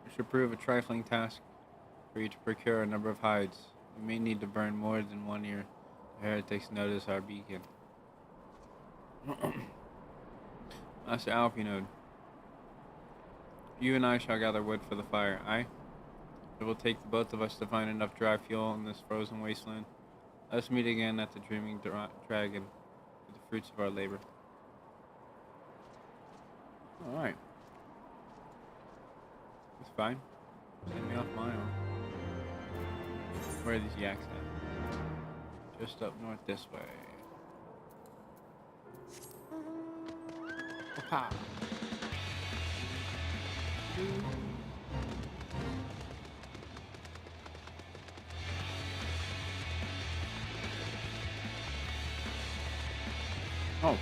It should prove a trifling task for you to procure a number of hides. We may need to burn more than one ear. The heretics notice our beacon. Master Alpinode. You and I shall gather wood for the fire, aye? It will take the both of us to find enough dry fuel in this frozen wasteland. Let us meet again at the Dreaming Dragon for the fruits of our labor. Alright. It's fine. Send me off my own. Where are these yaks at? Just up north this way. Opa! Oh.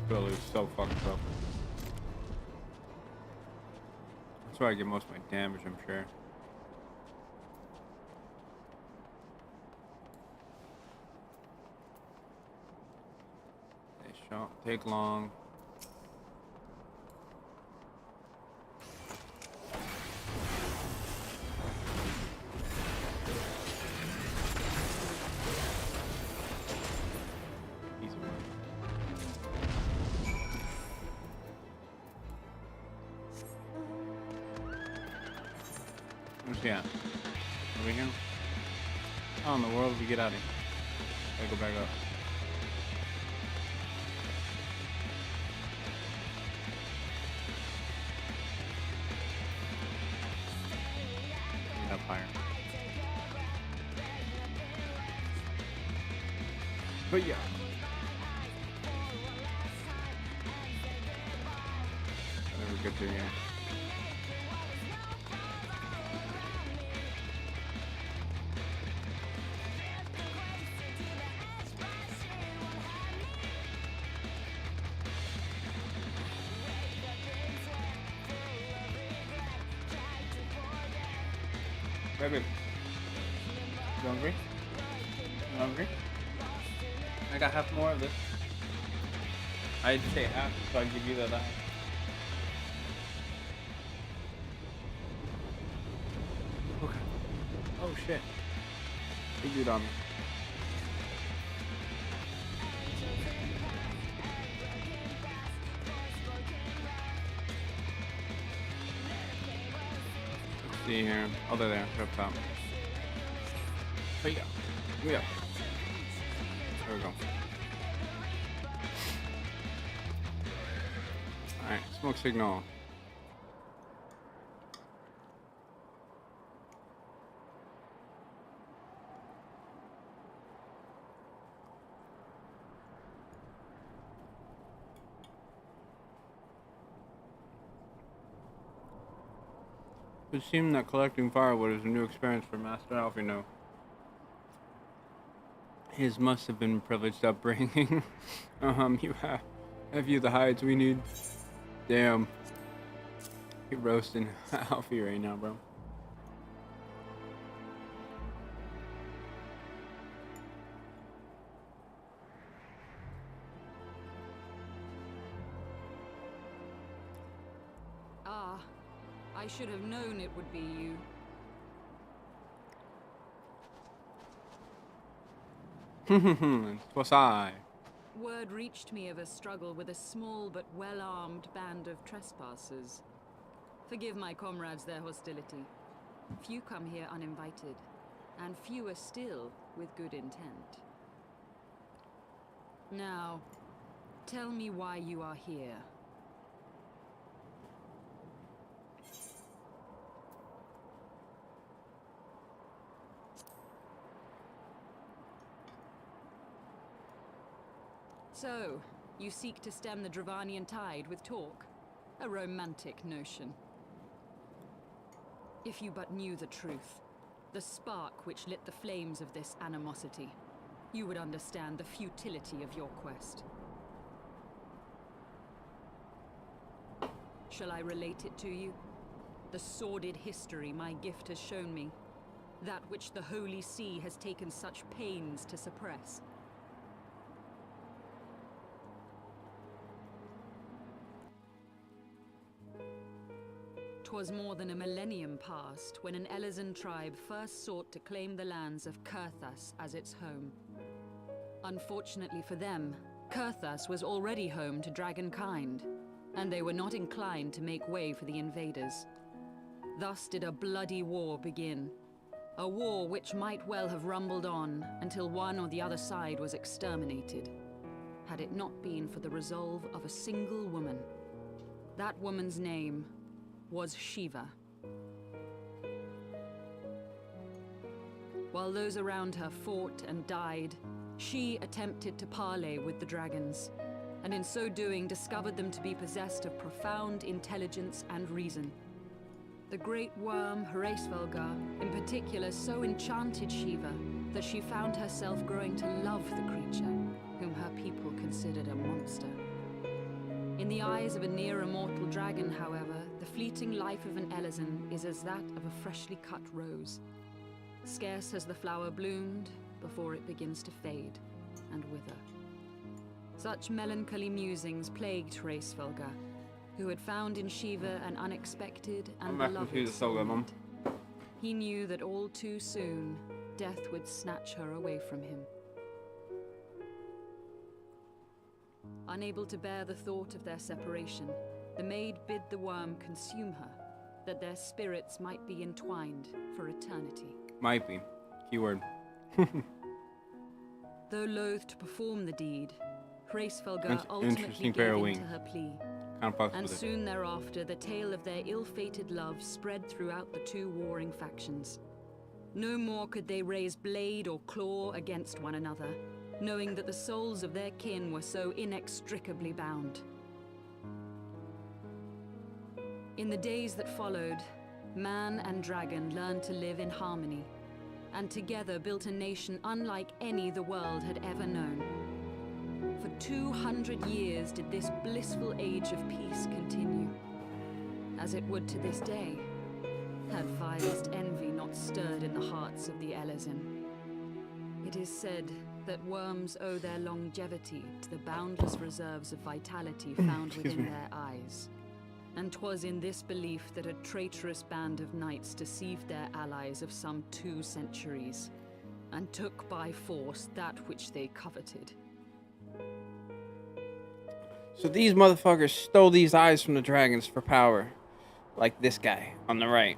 Billy is so fucking tough. That's where I get most of my damage, I'm sure. They shan't take long. Easy one. Where's he at? Over here? How in the world did we get out of here? Gotta go back up. Get up higher. But yeah. Never get through here. Baby, you hungry? You hungry? I got half more of this. I had to say half, so I give you the last. Okay. Oh shit. Big dude on me. Let's see here. Oh, they're there. They're up top. Here you go. Here we go. There we go. Alright, smoke signal. It would seem that collecting firewood is a new experience for Master Ffxiv Hw. His must have been privileged upbringing. Have you the hides we need? Damn. You're roasting Alfie right now, bro. Ah, I should have known it would be you. Twas I. Word reached me of a struggle with a small but well-armed band of trespassers. Forgive my comrades their hostility. Few come here uninvited, and fewer still with good intent. Now, tell me why you are here. So, you seek to stem the Dravanian tide with talk? A romantic notion. If you but knew the truth, the spark which lit the flames of this animosity, you would understand the futility of your quest. Shall I relate it to you? The sordid history my gift has shown me. That which the Holy See has taken such pains to suppress. 'Twas more than a millennium past when an Elezen tribe first sought to claim the lands of Kurthas as its home. Unfortunately for them, Kurthas was already home to dragonkind, and they were not inclined to make way for the invaders. Thus did a bloody war begin. A war which might well have rumbled on until one or the other side was exterminated, had it not been for the resolve of a single woman. That woman's name was Shiva. While those around her fought and died, she attempted to parley with the dragons, and in so doing discovered them to be possessed of profound intelligence and reason. The great worm Ffxiv Hw in particular so enchanted Shiva that she found herself growing to love the creature, whom her people considered a monster. In the eyes of a near-immortal dragon, however, the fleeting life of an Elezen is as that of a freshly cut rose. Scarce has the flower bloomed before it begins to fade and wither. Such melancholy musings plagued Ffxiv Hw, who had found in Shiva an unexpected and beloved soulmate. He knew that all too soon, death would snatch her away from him. Unable to bear the thought of their separation, the maid bid the worm consume her, that their spirits might be entwined for eternity. Might be. Keyword. Though loath to perform the deed, Ffxiv Hw ultimately interesting gave pair of in wings. to her plea. Kind And of soon thereafter, the tale of their ill-fated love spread throughout the two warring factions. No more could they raise blade or claw against one another, knowing that the souls of their kin were so inextricably bound. In the days that followed, man and dragon learned to live in harmony, and together built a nation unlike any the world had ever known. For 200 years did this blissful age of peace continue, as it would to this day, had vilest envy not stirred in the hearts of the Elezen. It is said that worms owe their longevity to the boundless reserves of vitality found within their eyes. And 'twas in this belief that a traitorous band of knights deceived their allies of some 2 centuries, and took by force that which they coveted. So these motherfuckers stole these eyes from the dragons for power. Like this guy on the right.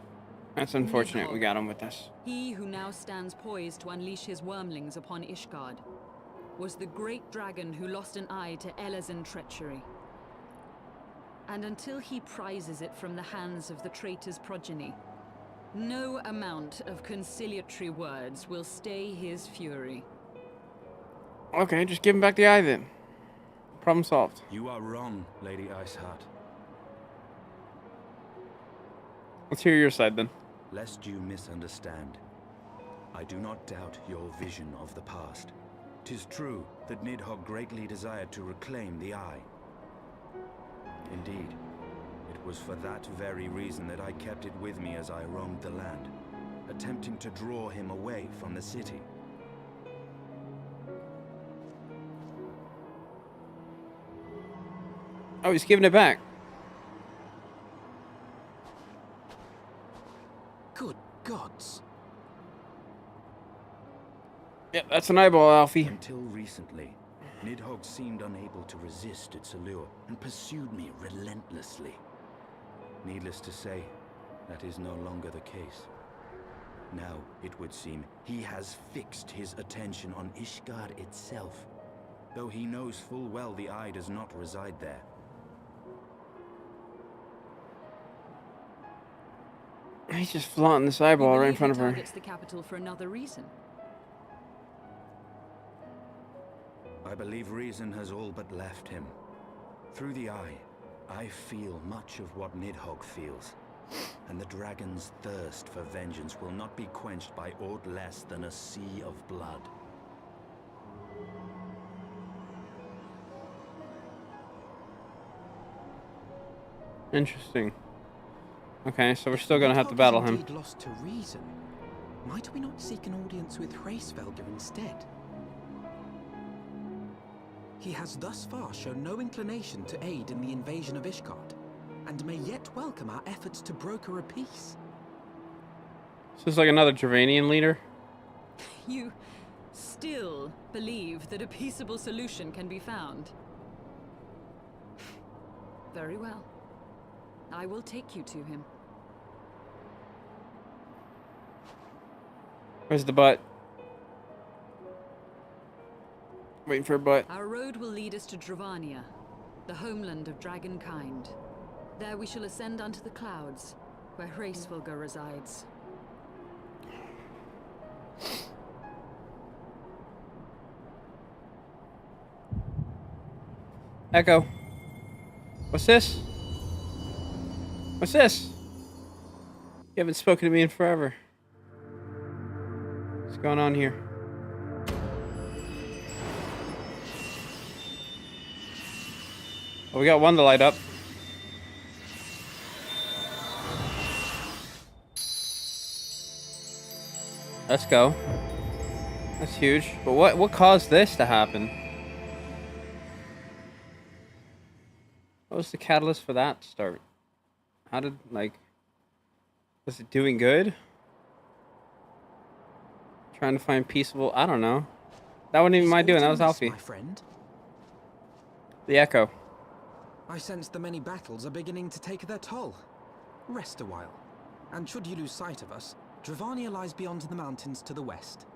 That's unfortunate we got him with us. He who now stands poised to unleash his wormlings upon Ishgard was the great dragon who lost an eye to Elezen treachery. And until he prizes it from the hands of the traitor's progeny, no amount of conciliatory words will stay his fury. Okay, just give him back the eye then. Problem solved. You are wrong, Lady Iceheart. Let's hear your side then. Lest you misunderstand, I do not doubt your vision of the past. 'Tis true that Nidhogg greatly desired to reclaim the eye. Indeed, it was for that very reason that I kept it with me as I roamed the land, attempting to draw him away from the city. Oh, he's giving it back. Good gods. Yep, that's an eyeball, Alfie. Until recently, Nidhogg seemed unable to resist its allure and pursued me relentlessly. Needless to say, that is no longer the case. Now, it would seem, he has fixed his attention on Ishgard itself, though he knows full well the eye does not reside there. He's just flaunting this eyeball right in front of her. He targets the capital for another reason. I believe reason has all but left him. Through the eye, I feel much of what Nidhogg feels. And the dragon's thirst for vengeance will not be quenched by aught less than a sea of blood. Interesting. Okay, so we're still gonna have to battle him. Indeed lost to reason. Might we not seek an audience with Ffxiv Hw instead? He has thus far shown no inclination to aid in the invasion of Ishgard. and may yet welcome our efforts to broker a peace. So it's like another Dravanian leader? You still believe that a peaceable solution can be found? Very well. I will take you to him. Where's the butt? Waiting for a butt. Our road will lead us to Dravania, the homeland of dragonkind. There we shall ascend unto the clouds, where Hraesvelga resides. Echo. What's this? What's this? You haven't spoken to me in forever. What's going on here? Well, we got one to light up. Let's go. That's huge. But what caused this to happen? What was the catalyst for that to start? How did, like, was it doing good? Trying to find peaceable, I don't know. That wasn't even my doing, that was Alfie. My friend. The Echo. I sense the many battles are beginning to take their toll. Rest a while, and should you lose sight of us, Dravania lies beyond the mountains to the west.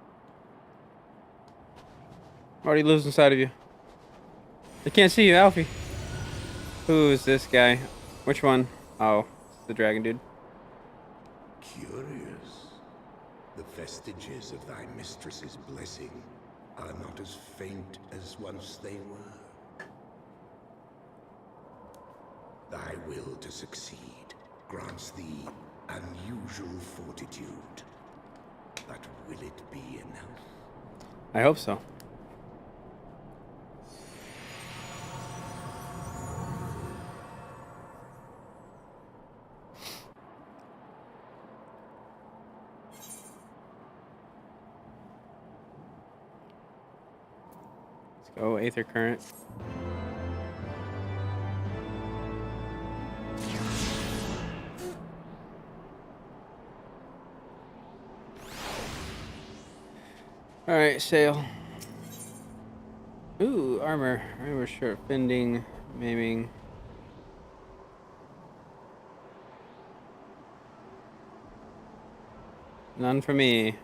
Already lives inside of you. I can't see you, Alfie. Who is this guy? Which one? Oh, it's the dragon dude. Curious. The vestiges of thy mistress's blessing are not as faint as once they were. Thy will to succeed grants thee unusual fortitude. But will it be enough? I hope so. Let's go, Aether Current. Alright, sail. Ooh, armor. Armor shirt. Bending, maiming. None for me.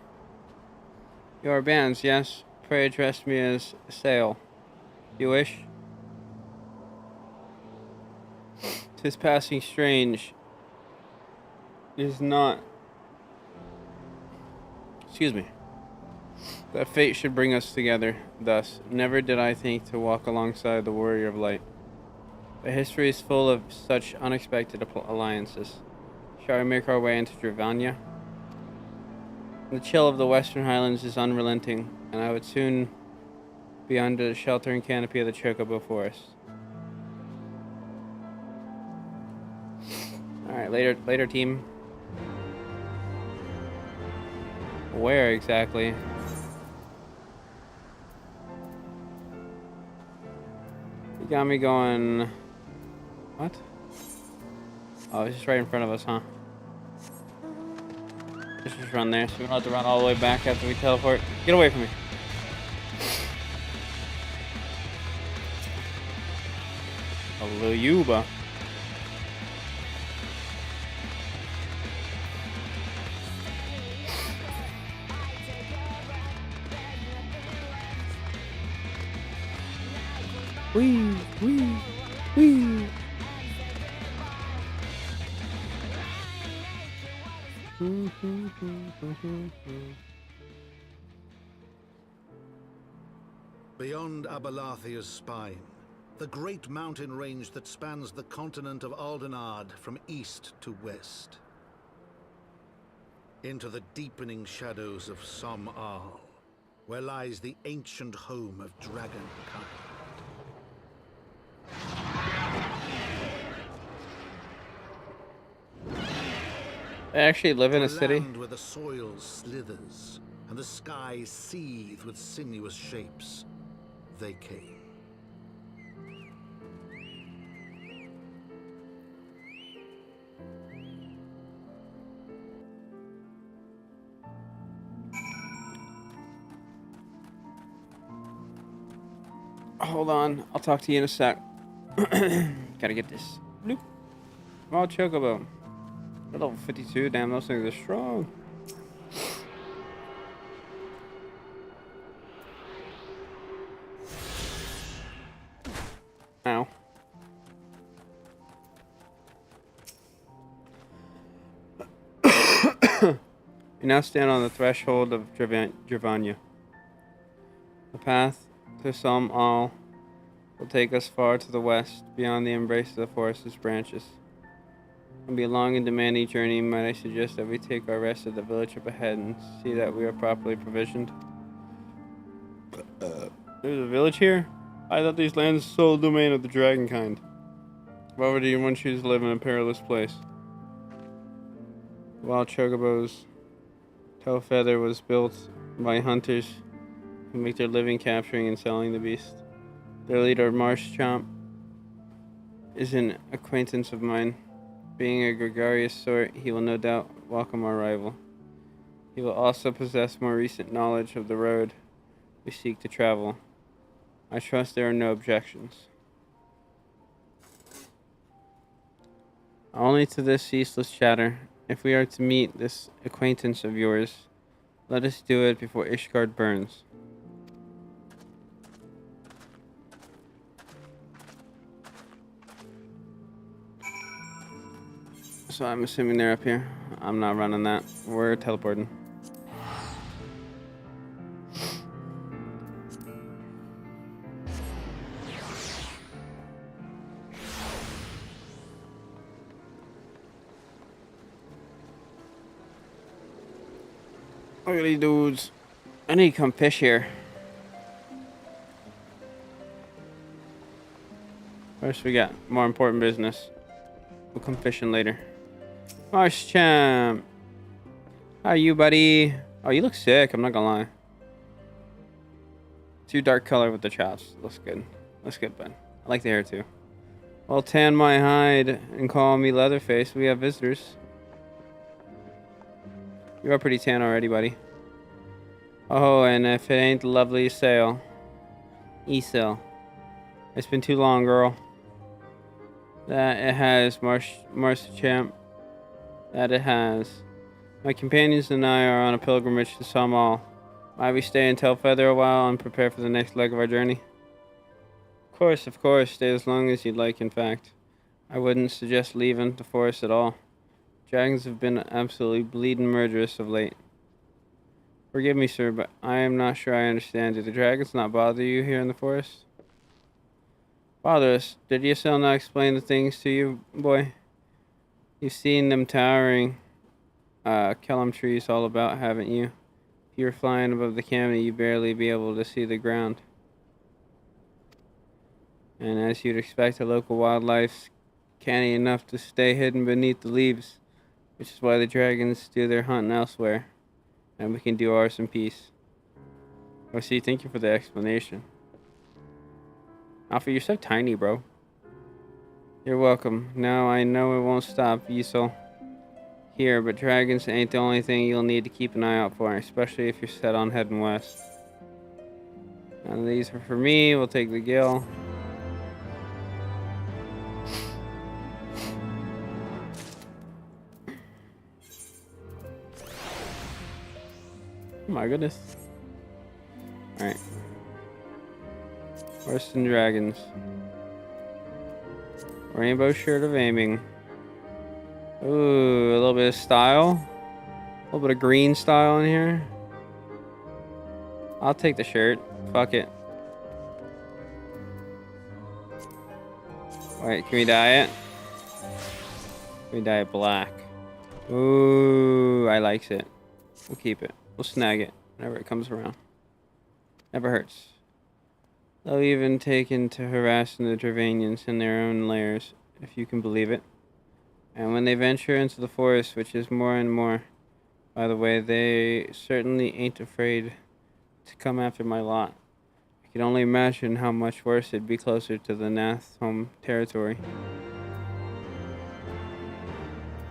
Your bands, yes. Pray address me as sail. You wish? 'Tis passing strange. It is not. Excuse me. That fate should bring us together, thus. Never did I think to walk alongside the warrior of light. But history is full of such unexpected alliances. Shall we make our way into Dravania? The chill of the western highlands is unrelenting, and I would soon be under the sheltering canopy of the chocobo forest. Alright, later team. Where exactly? You got me going... What? Oh, it's just right in front of us, huh? Let's just run there, so we don't have to run all the way back after we teleport. Get away from me. A little Yuba. Wee, wee, wee. Beyond Abalathia's spine, the great mountain range that spans the continent of Aldenard from east to west. Into the deepening shadows of Som Al, where lies the ancient home of dragonkind. I actually live in a city. Land where the soil slithers and the skies seethe with sinuous shapes. They came. Hold on. I'll talk to you in a sec. Gotta get this. Bloop. Oh, Chocobo. Level 52. Damn, those things are strong. Ow. You now stand on the threshold of Dravanya. The path to Som Al will take us far to the west, beyond the embrace of the forest's branches. It will be a long and demanding journey. Might I suggest that we take our rest at the village up ahead and see that we are properly provisioned? There's a village here? I thought these lands were sole domain of the dragon kind. Why would anyone choose to live in a perilous place? Wild Chocobo's tail feather was built by hunters who make their living capturing and selling the beast. Their leader, Marsh Chomp, is an acquaintance of mine. Being a gregarious sort, he will no doubt welcome our arrival. He will also possess more recent knowledge of the road we seek to travel. I trust there are no objections. Only to this ceaseless chatter. If we are to meet this acquaintance of yours, let us do it before Ishgard burns. So I'm assuming they're up here. I'm not running that. We're teleporting. Look at these dudes. I need to come fish here. First, we got more important business. We'll come fishing later. Marshchamp. How are you, buddy? Oh, you look sick. I'm not gonna lie. Too dark color with the chops. Looks good. Looks good, bud. I like the hair, too. Well, tan my hide and call me Leatherface. We have visitors. You are pretty tan already, buddy. Oh, and if it ain't the lovely Sail. Esail. It's been too long, girl. That it has, Marshchamp. That it has. My companions and I are on a pilgrimage to Samal. Might we stay in Tailfeather a while and prepare for the next leg of our journey? Of course. Stay as long as you'd like, in fact. I wouldn't suggest leaving the forest at all. Dragons have been absolutely bleeding murderous of late. Forgive me, sir, but I am not sure I understand. Do the dragons not bother you here in the forest? Bother us? Did Yasel not explain the things to you, boy? You've seen them towering Kellum trees all about, haven't you? If you were flying above the canopy, you'd barely be able to see the ground. And as you'd expect, the local wildlife's canny enough to stay hidden beneath the leaves, which is why the dragons do their hunting elsewhere, and we can do ours in peace. Oh, see, thank you for the explanation. Alpha, you're so tiny, bro. You're welcome. Now I know it won't stop, Yisel. Here, but dragons ain't the only thing you'll need to keep an eye out for, especially if you're set on heading west. And these are for me. We'll take the gill. Oh my goodness. Alright. Horse and dragons. Rainbow shirt of aiming. Ooh, a little bit of style. A little bit of green style in here. I'll take the shirt. Fuck it. Wait, can we dye it? Can we dye it black? Ooh, I likes it. We'll keep it. We'll snag it whenever it comes around. Never hurts. They'll even taken to harassing the Dravanians in their own lairs, if you can believe it. And when they venture into the forest, which is more and more, by the way, they certainly ain't afraid to come after my lot. I can only imagine how much worse it'd be closer to the Nath home territory.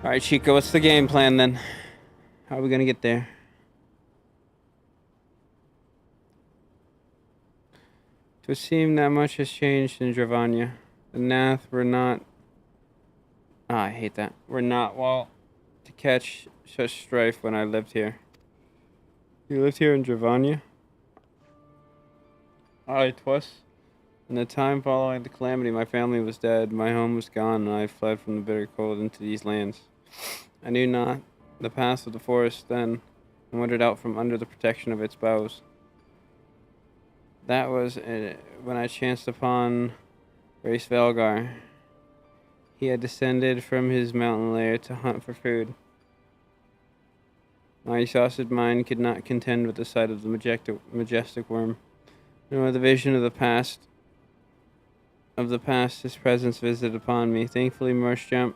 Alright, Chico, what's the game plan then? How are we gonna get there? It would seem that much has changed in Dravania. The Nath were not... I hate that. Were not wont to catch such strife when I lived here. You lived here in Dravania? Aye, twice. In the time following the calamity, my family was dead, my home was gone, and I fled from the bitter cold into these lands. I knew not the paths of the forest then, and wandered out from under the protection of its boughs. That was when I chanced upon Race Velgar. He had descended from his mountain lair to hunt for food. My exhausted mind could not contend with the sight of the majestic worm, nor the vision of the past. His presence visited upon me. Thankfully, Marshjump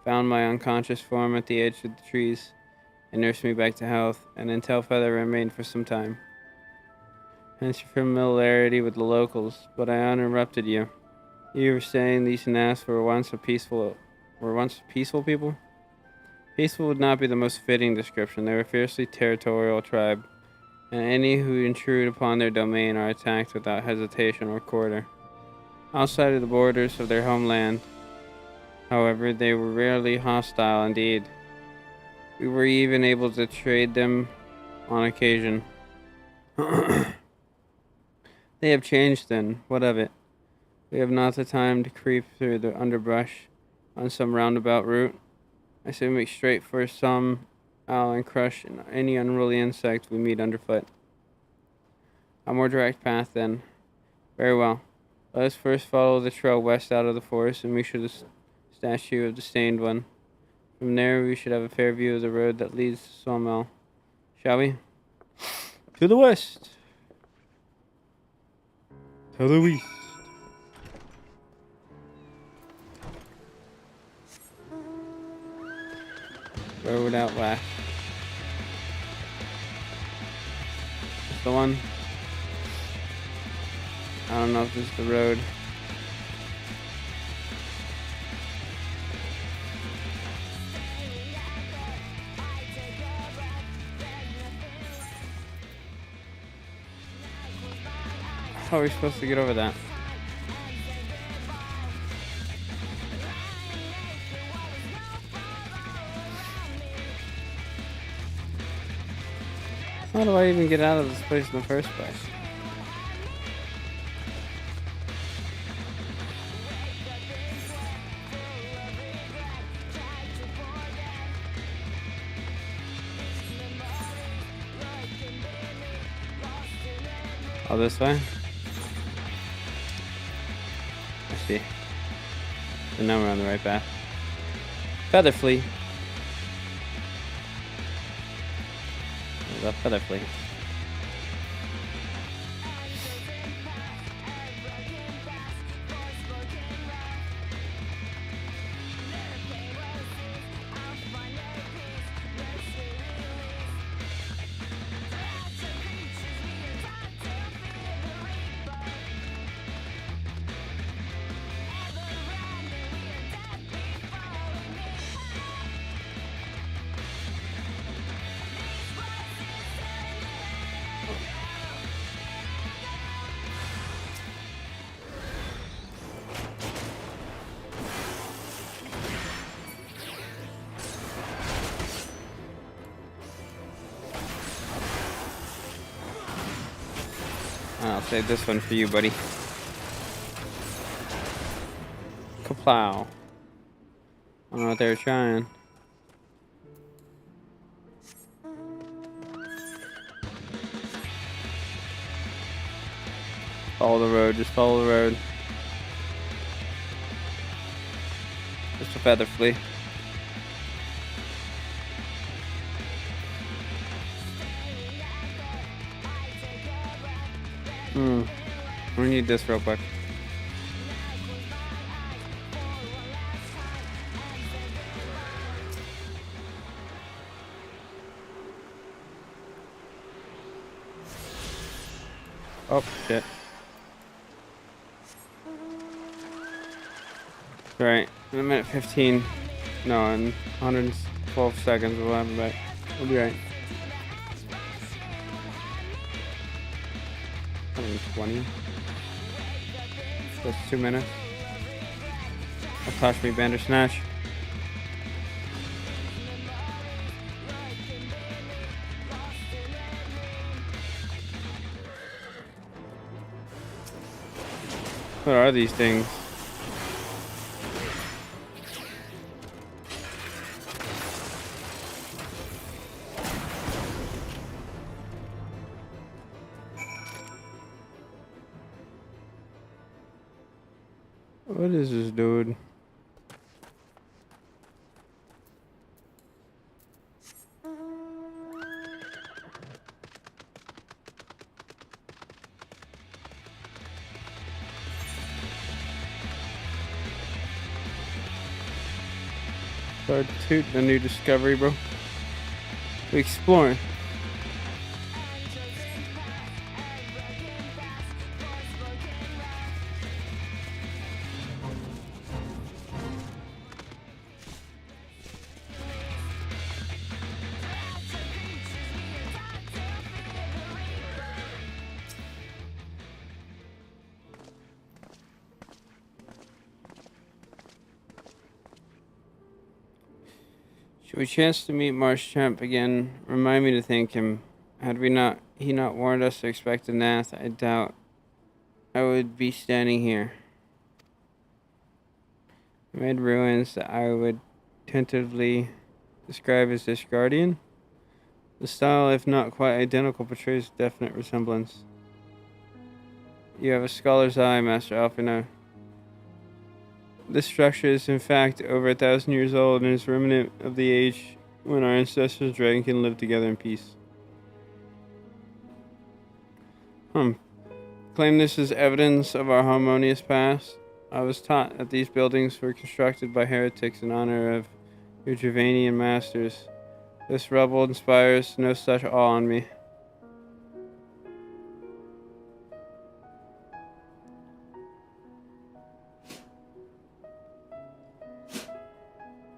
found my unconscious form at the edge of the trees and nursed me back to health, and then Tailfeather remained for some time. Hence your familiarity with the locals, but I uninterrupted you. You were saying these Nas were once peaceful people? Peaceful would not be the most fitting description. They were a fiercely territorial tribe, and any who intrude upon their domain are attacked without hesitation or quarter. Outside of the borders of their homeland, however, they were rarely hostile indeed. We were even able to trade them on occasion. They have changed then. What of it? We have not the time to creep through the underbrush on some roundabout route. I say make straight for some owl and crush any unruly insect we meet underfoot. A more direct path then. Very well. Let us first follow the trail west out of the forest and make sure the statue of the Stained One. From there we should have a fair view of the road that leads to Sawmill. Shall we? To the west! To the east! Road out west. Is the one? I don't know if this is the road. How are we supposed to get over that? How do I even get out of this place in the first place? Oh, this way? I see. So now we're on the right path. Featherflea. There's a Featherflea. I'll save this one for you, buddy. Kaplow. I don't know what they were trying. Follow the road, just follow the road. Just a Featherflea. We need this real quick. Oh, shit. Right, in a minute 15. No, in 112 seconds we'll have it back. We'll be right. 120. That's 2 minutes. Don't touch me, Bandersnatch. What are these things? What is this, dude? Start tooting a new discovery, bro. We exploring. Should we chance to meet Marshchamp again, remind me to thank him. Had he not warned us to expect a Nath, I doubt I would be standing here. Amid ruins that I would tentatively describe as this guardian. The style, if not quite identical, portrays definite resemblance. You have a scholar's eye, Master Alphina. This structure is in fact over 1,000 years old and is remnant of the age when our ancestors dragonkin lived together in peace. Claim this is evidence of our harmonious past. I was taught that these buildings were constructed by heretics in honor of your Dravanian masters. This rubble inspires no such awe on me.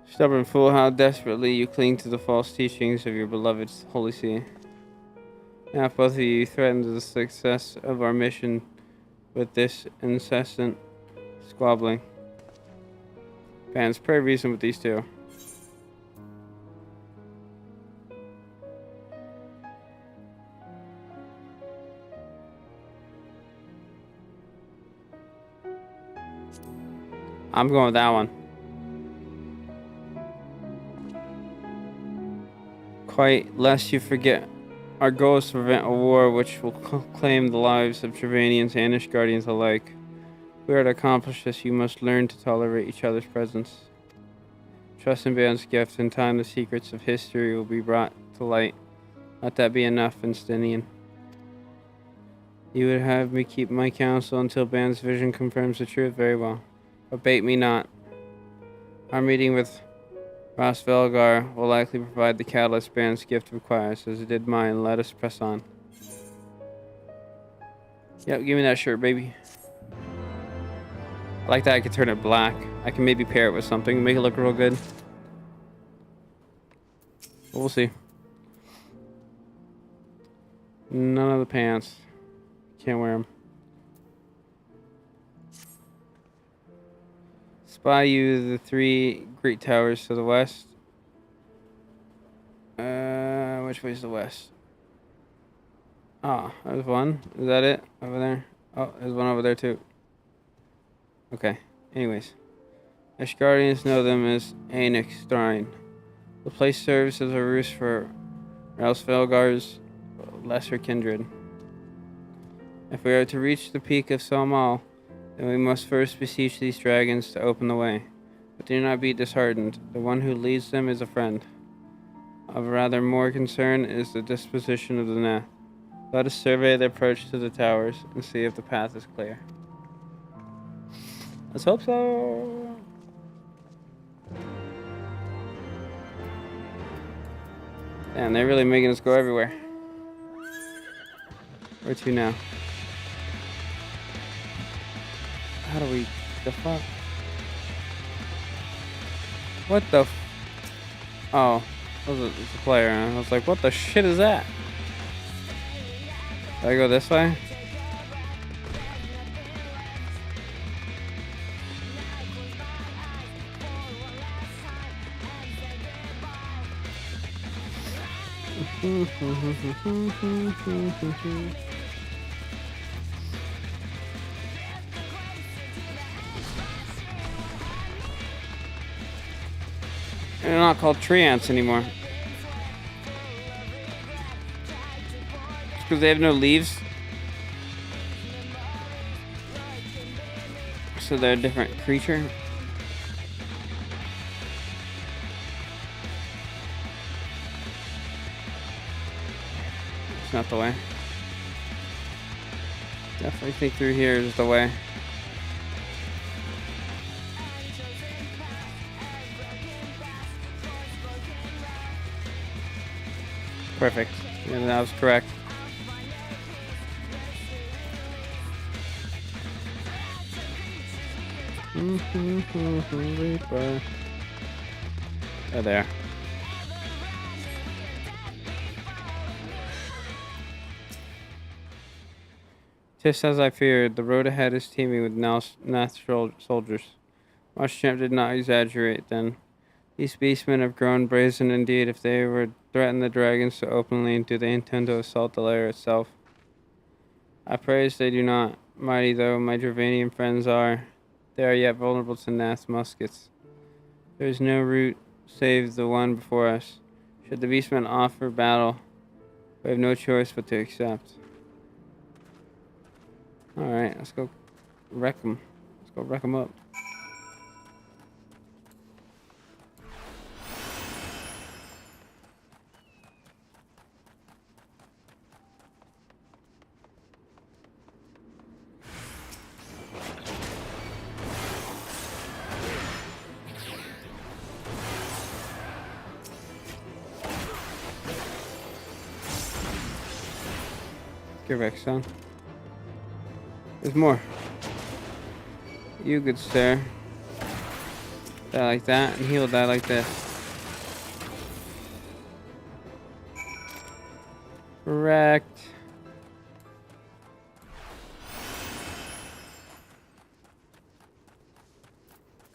Stubborn fool, how desperately you cling to the false teachings of your beloved Holy See. Now both of you threaten the success of our mission with this incessant squabbling. Fans, pray reason with these two. I'm going with that one. Quite lest you forget, our goal is to prevent a war which will claim the lives of Travanians and Ishgardians alike. If we are to accomplish this, you must learn to tolerate each other's presence. Trust in Ban's gift. In time, the secrets of history will be brought to light. Let that be enough, Instinian. You would have me keep my counsel until Ban's vision confirms the truth. Very well. But bait me not. Our meeting with Velgar will likely provide the catalyst Ban's gift requires, as it did mine. Let us press on. Yep, give me that shirt, baby. I like that I can turn it black. I can maybe pair it with something, make it look real good. But we'll see. None of the pants. Can't wear them. Spy you the 3 great towers to the west. Which way's the west? Ah, there's one. Is that it? Over there? Oh, there's one over there too. Okay. Anyways. Ishgardians know them as Aenix Shrine. The place serves as a roost for Velgar's lesser kindred. If we are to reach the peak of Salmal, then we must first beseech these dragons to open the way. But do not be disheartened. The one who leads them is a friend. Of rather more concern is the disposition of the Nath. Let us survey the approach to the towers and see if the path is clear. Let's hope so. Damn, they're really making us go everywhere. Where to now? How do we... The fuck? What the f... Oh. It's a player. I was like, what the shit is that? Do I go this way? They're not called tree ants anymore. It's because they have no leaves. So they're a different creature. It's not the way. Definitely think through here is the way. Perfect. Yeah, that was correct. Reaper. Oh, there. Just as I feared, the road ahead is teeming with natural soldiers. Marshchamp did not exaggerate then. These beastmen have grown brazen indeed. If they were threaten the dragons so openly, do they intend to assault the lair itself? I praise they do not. Mighty though my Dravanian friends are, they are yet vulnerable to Nath's muskets. There is no route save the one before us. Should the beastmen offer battle, we have no choice but to accept. Alright, let's go wreck them. Let's go wreck them up. Get back, son. There's more. You good sir. Die like that, and he'll die like this. Correct.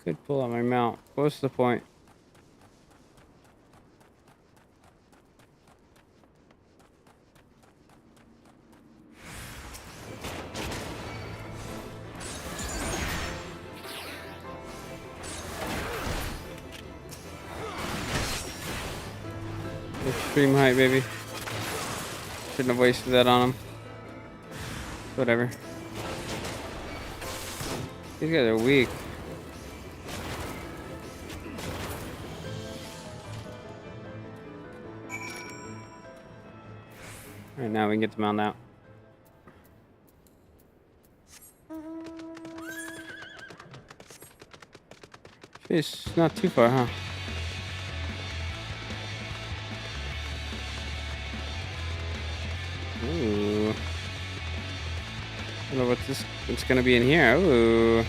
Could pull out my mount. What's the point? Extreme height, baby. Shouldn't have wasted that on him. Whatever. These guys are weak. Alright, now we can get the mount out. It's not too far, huh? Ooh. I don't know what's gonna be in here. Ooh.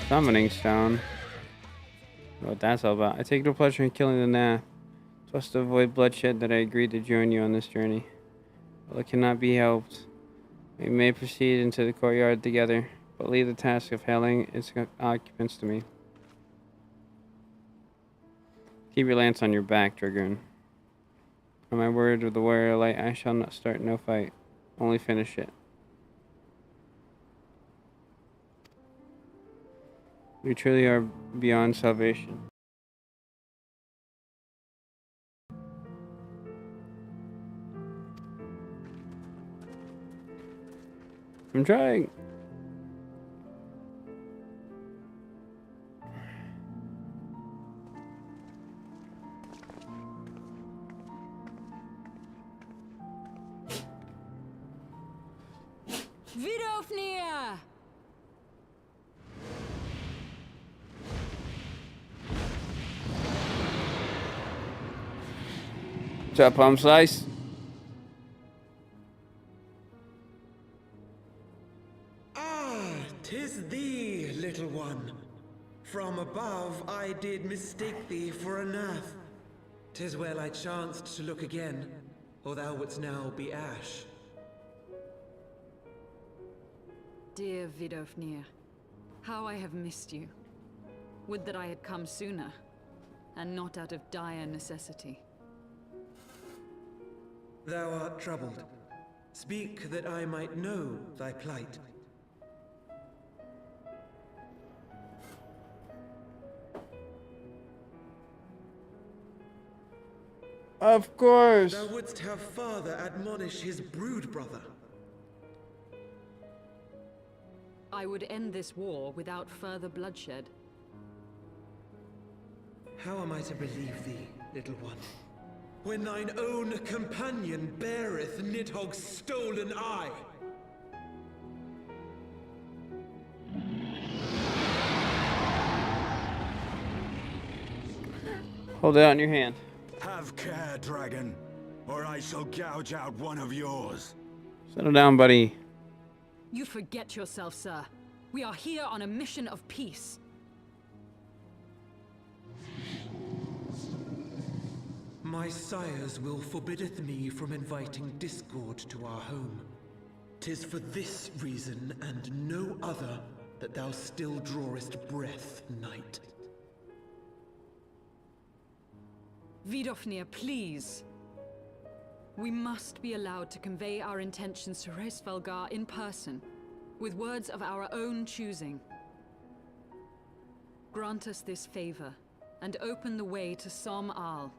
Summoning stone. I don't know what that's all about. I take no pleasure in killing the Nath. It's was to avoid bloodshed that I agreed to join you on this journey. Well, it cannot be helped. We may proceed into the courtyard together, but leave the task of hailing its occupants to me. Keep your lance on your back, Dragoon. On my word of the warrior light, I shall not start no fight. Only finish it. We truly are beyond salvation. I'm trying. Vidofnir! What's up, Palm Slice? Ah, 'tis thee, little one. From above I did mistake thee for a Nath. 'Tis well I chanced to look again, or thou wouldst now be ash. Dear Vidofnir, how I have missed you. Would that I had come sooner, and not out of dire necessity. Thou art troubled. Speak that I might know thy plight. Of course. Thou wouldst have father admonish his brood brother. I would end this war without further bloodshed. How am I to believe thee, little one? When thine own companion beareth Nidhogg's stolen eye! Hold it out in your hand. Have care, dragon, or I shall gouge out one of yours. Settle down, buddy. You forget yourself, sir. We are here on a mission of peace. My sire's will forbiddeth me from inviting discord to our home. 'Tis for this reason and no other that thou still drawest breath, knight. Vidofnir, please. We must be allowed to convey our intentions to Ffxiv in person, with words of our own choosing. Grant us this favor, and open the way to Som Al.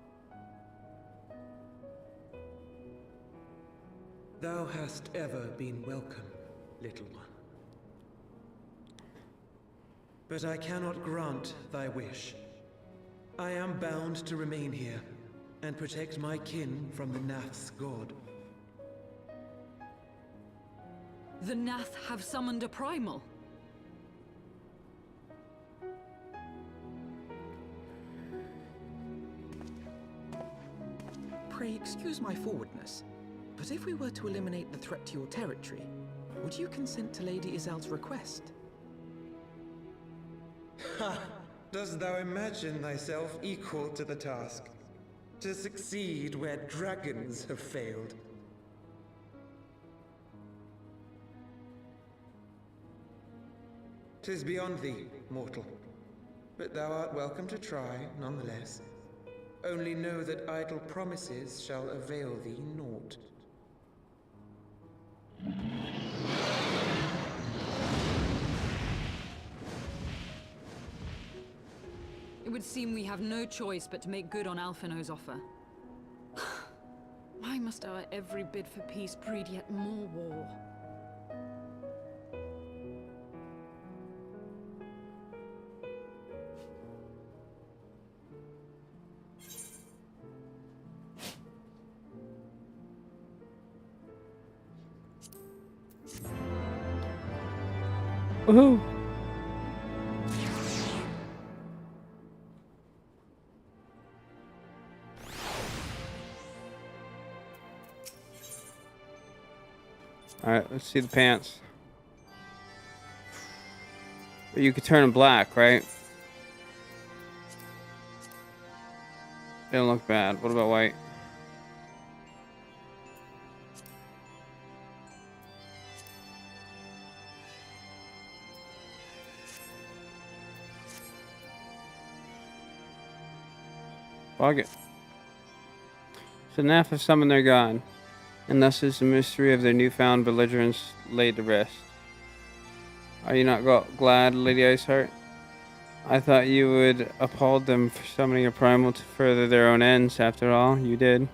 Thou hast ever been welcome, little one. But I cannot grant thy wish. I am bound to remain here, and protect my kin from the Nath's god. The Nath have summoned a primal. Pray excuse my forwardness, but if we were to eliminate the threat to your territory, would you consent to Lady Izel's request? Ha! Dost thou imagine thyself equal to the task? To succeed where dragons have failed? 'Tis beyond thee, mortal. But thou art welcome to try, nonetheless. Only know that idle promises shall avail thee naught. It would seem we have no choice but to make good on Alphino's offer. Why must our every bid for peace breed yet more war? Woohoo! Alright, let's see the pants. But you could turn them black, right? They don't look bad. What about white? Fuck it. So Nath have summoned their god, and thus is the mystery of their newfound belligerence laid to rest. Are you not glad, Lady Iceheart? I thought you would uphold them for summoning a primal to further their own ends. After all, you did.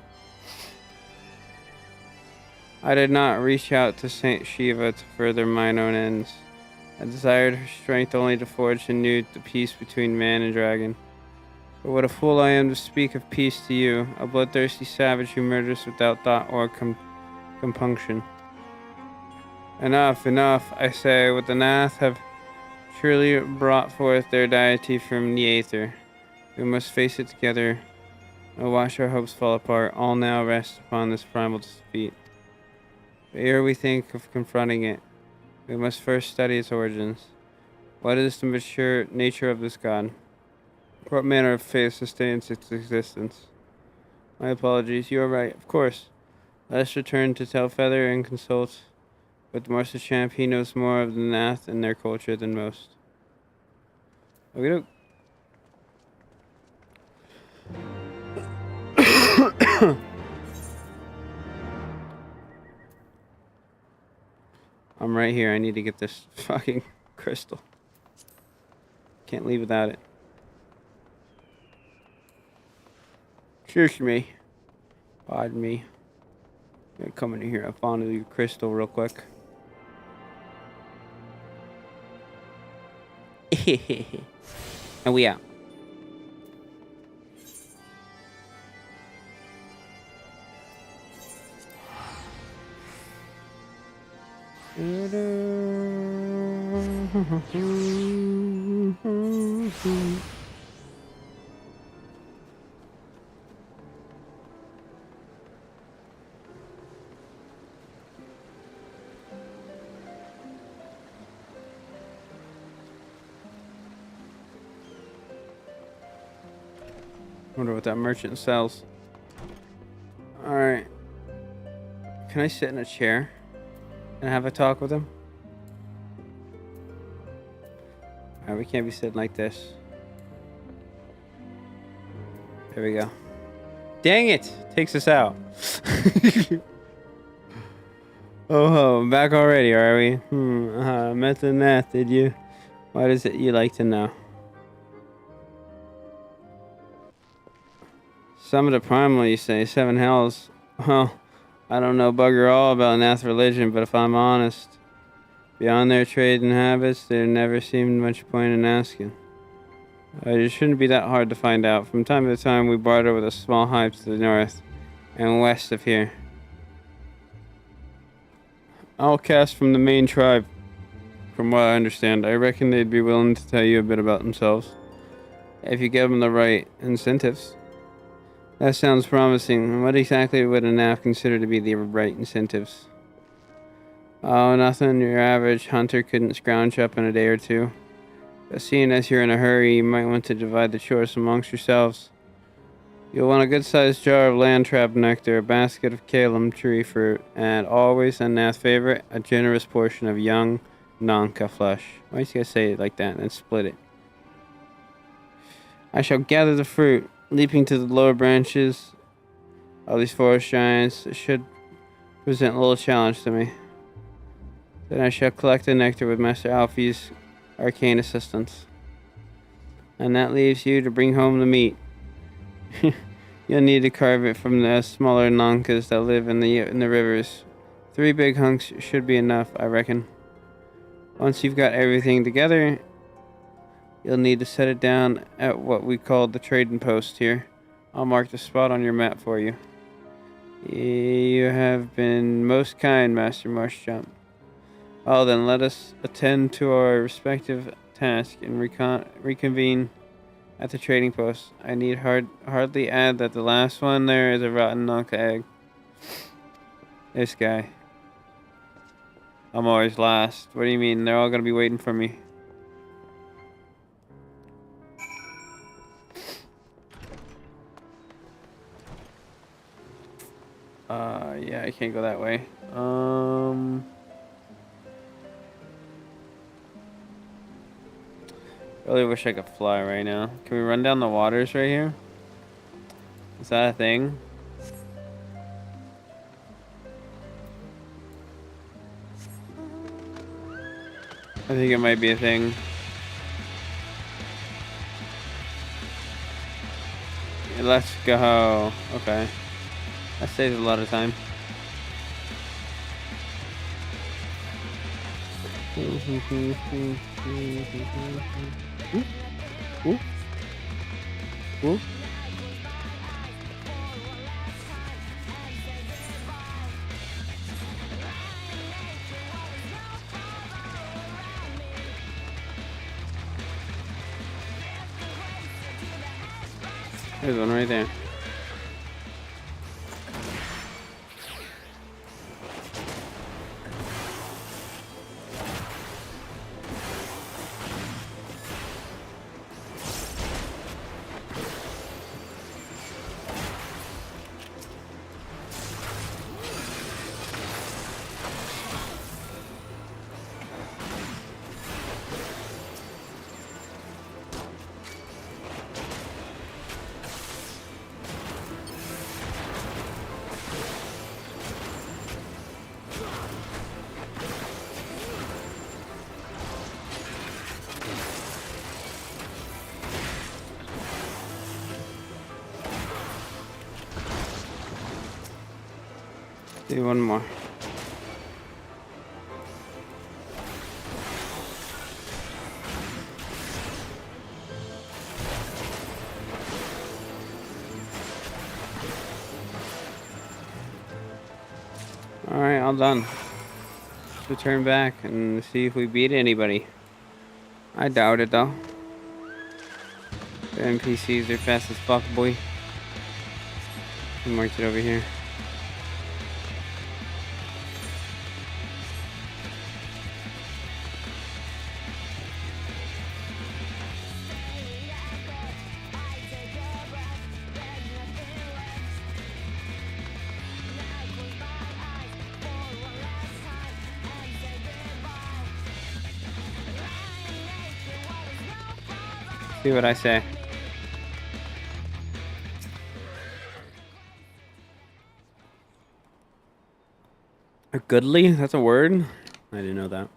I did not reach out to Saint Shiva to further mine own ends. I desired her strength only to forge anew the peace between man and dragon. But what a fool I am to speak of peace to you, a bloodthirsty savage who murders without thought or compunction. Enough, enough, I say. What the Nath have surely brought forth their deity from the Aether. We must face it together, and watch our hopes fall apart. All now rest upon this primal defeat. But ere we think of confronting it, we must first study its origins. What is the mature nature of this god? What manner of faith sustains its existence? My apologies, you are right, of course. Let us return to Telfeather and consult with Master Champ. He knows more of the Nath and their culture than most. Okey-doke. I'm right here. I need to get this fucking crystal. Can't leave without it. Excuse me. Pardon me. I'm gonna come in here and fondle your crystal real quick. And we out. Wonder what that merchant sells. Alright. Can I sit in a chair and have a talk with him? Alright, we can't be sitting like this. There we go. Dang it! Takes us out. Oh, back already, are we? Meth and math, did you? What is it you like to know? Some of the primal, you say, 7 hells. Well, I don't know bugger all about Nath religion, but if I'm honest, beyond their trade and habits, there never seemed much point in asking. It shouldn't be that hard to find out. From time to time, we barter with a small hive to the north and west of here. Outcasts from the main tribe, from what I understand. I reckon they'd be willing to tell you a bit about themselves, if you give them the right incentives. That sounds promising. What exactly would a NAF consider to be the right incentives? Oh, nothing your average hunter couldn't scrounge up in a day or two. But seeing as you're in a hurry, you might want to divide the chores amongst yourselves. You'll want a good-sized jar of land trap nectar, a basket of Kalum tree fruit, and always, a NAF favorite, a generous portion of young Nanka flesh. Why you gotta say it like that and then split it? I shall gather the fruit, leaping to the lower branches of these forest giants. It should present a little challenge to me. Then I shall collect the nectar with Master Alfie's arcane assistance. And that leaves you to bring home the meat. You'll need to carve it from the smaller Nankas that live in the rivers. 3 big hunks should be enough, I reckon. Once you've got everything together, you'll need to set it down at what we call the trading post here. I'll mark the spot on your map for you. You have been most kind, Master Marshjump. Well then, let us attend to our respective tasks and reconvene at the trading post. I need hardly add that the last one there is a rotten Nanka egg. This guy. I'm always last. What do you mean? They're all gonna be waiting for me. Yeah, I can't go that way. Really wish I could fly right now. Can we run down the waters right here? Is that a thing? I think it might be a thing. Let's go. Okay. That saves a lot of time. Ooh. Ooh. There's one right there. Do one more. Alright, all done. Let's return back and see if we beat anybody. I doubt it though. The NPCs are fast as fuck, boy. I marked it over here. See what I say. A goodly? That's a word? I didn't know that.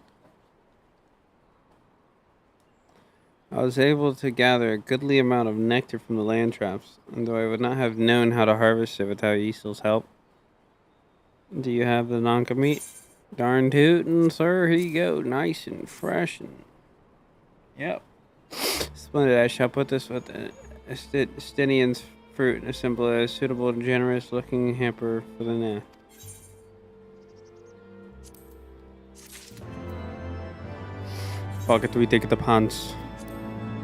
I was able to gather a goodly amount of nectar from the land traps, and though I would not have known how to harvest it without Easel's help. Do you have the Nonka meat? Darn tootin', sir. Here you go. Nice and fresh and... Yep. Splendid. I shall put this with Estinian's fruit and assemble a suitable and generous looking hamper for the Nah. Fuck it, we take the pants.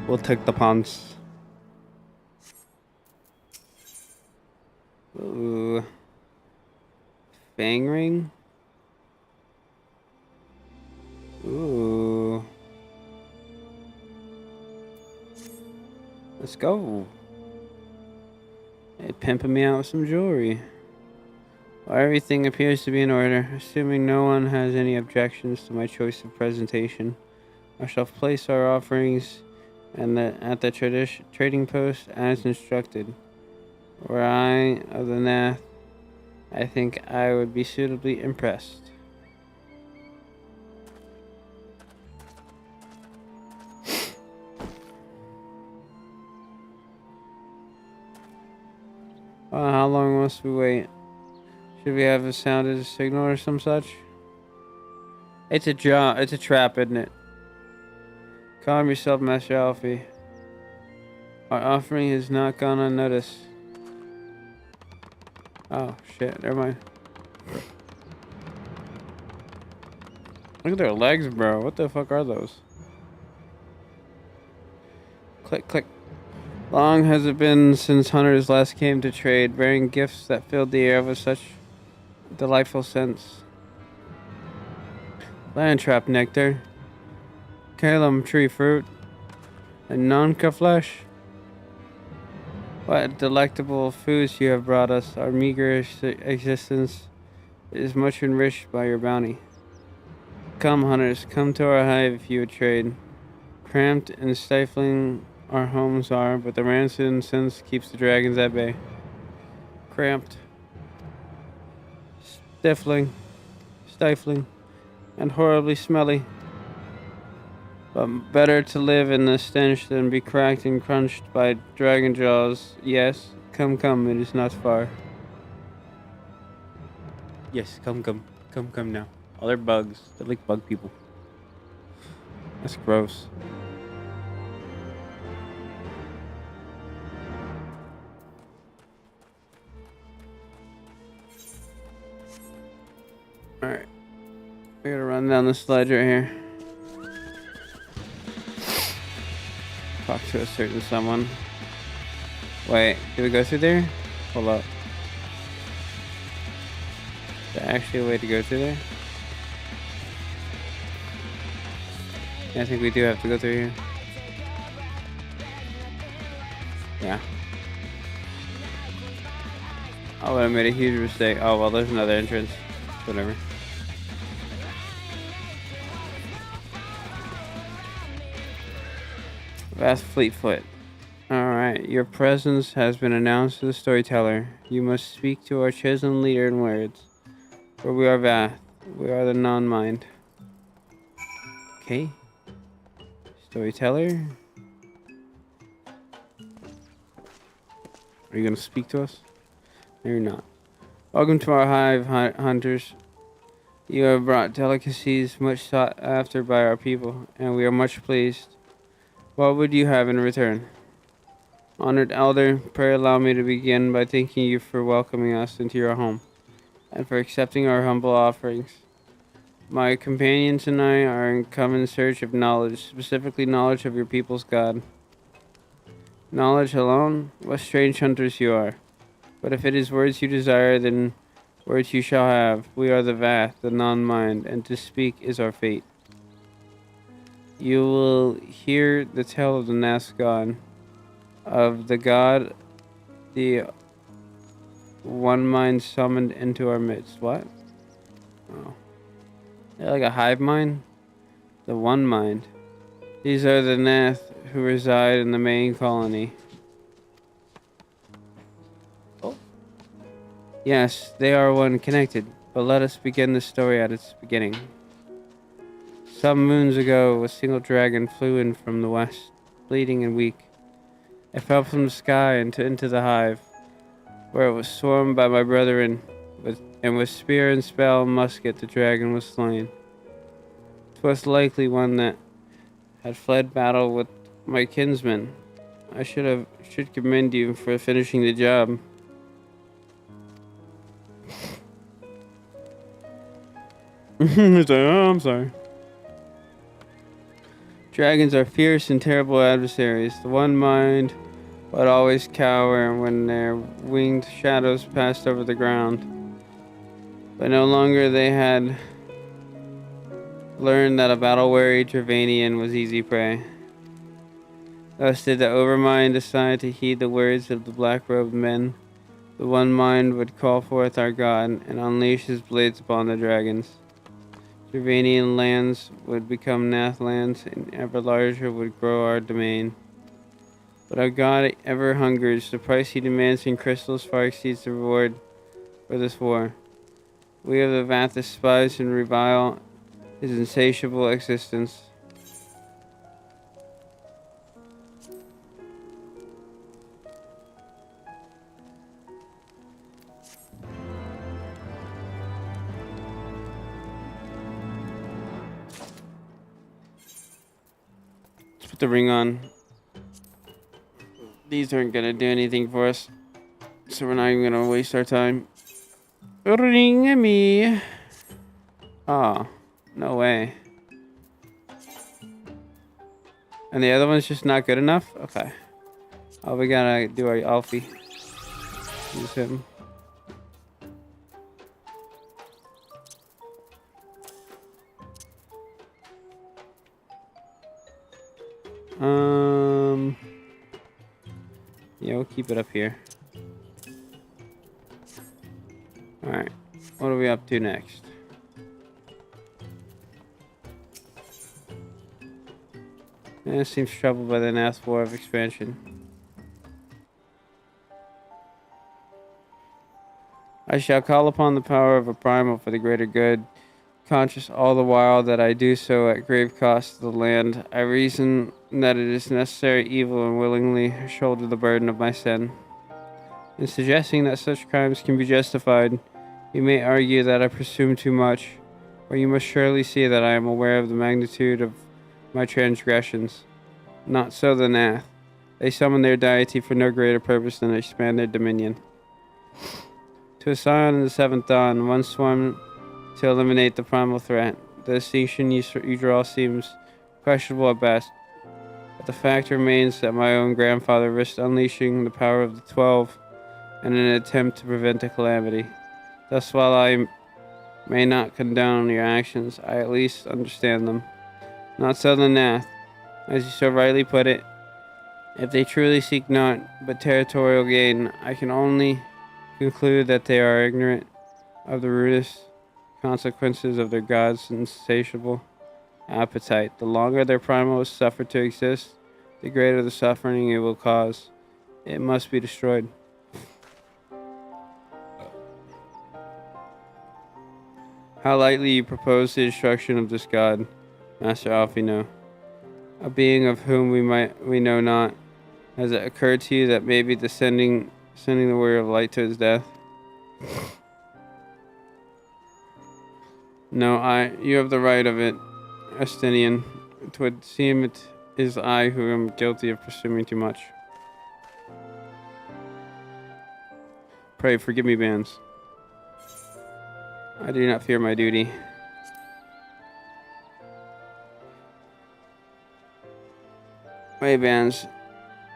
We'll take the pants. Ooh. Fang ring? Ooh. Let's go. Hey, pimping me out with some jewelry. Well, everything appears to be in order. Assuming no one has any objections to my choice of presentation, I shall place our offerings at the trading post as instructed. Were I of the Nath, I think I would be suitably impressed. How long must we wait? Should we have sounded a signal or some such? It's a trap, isn't it? Calm yourself, Master Alfie. Our offering has not gone unnoticed. Oh, shit. Never mind. Look at their legs, bro. What the fuck are those? Click, click. Long has it been since hunters last came to trade, bearing gifts that filled the air with such delightful scents. Land trap nectar, Calum tree fruit, and Nonka flesh. What delectable foods you have brought us. Our meager existence is much enriched by your bounty. Come, hunters, come to our hive if you would trade. Cramped and stifling our homes are, but the rancid incense keeps the dragons at bay. Cramped, stifling, and horribly smelly. But better to live in the stench than be cracked and crunched by dragon jaws. Yes, come, it is not far. Yes, come now. All they're bugs. They're like bug people. That's gross. Alright. We gotta run down this ledge right here. Talk to a certain someone. Wait, do we go through there? Hold up. Is there actually a way to go through there? Yeah, I think we do have to go through here. Yeah. Oh, I made a huge mistake. Oh, well, there's another entrance. Whatever. Vast Fleetfoot. Alright, your presence has been announced to the storyteller. You must speak to our chosen leader in words. For we are Vath. We are the non-mind. Okay. Storyteller. Are you gonna speak to us? No, you're not. Welcome to our hive, hunters. You have brought delicacies much sought after by our people, and we are much pleased. What would you have in return? Honored elder, pray allow me to begin by thanking you for welcoming us into your home, and for accepting our humble offerings. My companions and I are in common search of knowledge, specifically knowledge of your people's God. Knowledge alone? What strange hunters you are. But if it is words you desire, then words you shall have. We are the Vath, the non-mind, and to speak is our fate. You will hear the tale of the Nath God, of the God, the one mind summoned into our midst. What? Oh. They're like a hive mind? The one mind. These are the Nath who reside in the main colony. Oh. Yes, they are one connected, but let us begin the story at its beginning. Some moons ago, a single dragon flew in from the west, bleeding and weak. It fell from the sky into the hive, where it was swarmed by my brethren, and with spear and spell and musket the dragon was slain. 'Twas likely one that had fled battle with my kinsmen. I should commend you for finishing the job. It's like, oh, I'm sorry. Dragons are fierce and terrible adversaries. The one mind would always cower when their winged shadows passed over the ground. But no longer they had learned that a battle-weary Dravanian was easy prey. Thus did the Overmind decide to heed the words of the black-robed men. The one mind would call forth our God and unleash his blades upon the dragons. Dravanian lands would become Nath lands, and ever larger would grow our domain. But our God ever hungers. The price he demands in crystals far exceeds the reward for this war. We of the Vath despise and revile his insatiable existence. Let's put the ring on. These aren't gonna do anything for us, so we're not even gonna waste our time. Ring me. Oh, no way. And the other one's just not good enough? Okay. Oh, we gotta do our Alfie. Use him. Yeah, we'll keep it up here. Alright. What are we up to next? It seems troubled by the Nath War of Expansion. I shall call upon the power of a primal for the greater good, conscious all the while that I do so at grave cost to the land. I reason that it is necessary evil and willingly shoulder the burden of my sin. In suggesting that such crimes can be justified, you may argue that I presume too much, or you must surely see that I am aware of the magnitude of my transgressions. Not so the Nath. They summon their deity for no greater purpose than to expand their dominion. To a scion in the seventh dawn, one swarm to eliminate the primal threat. The distinction you draw seems questionable at best, but the fact remains that my own grandfather risked unleashing the power of the 12 in an attempt to prevent a calamity. Thus, while I may not condone your actions, I at least understand them. Not so the Nath. As you so rightly put it, if they truly seek naught but territorial gain, I can only conclude that they are ignorant of the rudest consequences of their God's insatiable appetite. The longer their primal is suffered to exist, the greater the suffering it will cause. It must be destroyed. How lightly you propose the destruction of this God, Master Alfino, a being of whom we know not. Has it occurred to you that maybe sending the warrior of light to his death? No, you have the right of it, Estinian. It would seem it is I who am guilty of presuming too much. Pray, forgive me, Bans. I do not fear my duty. My Bans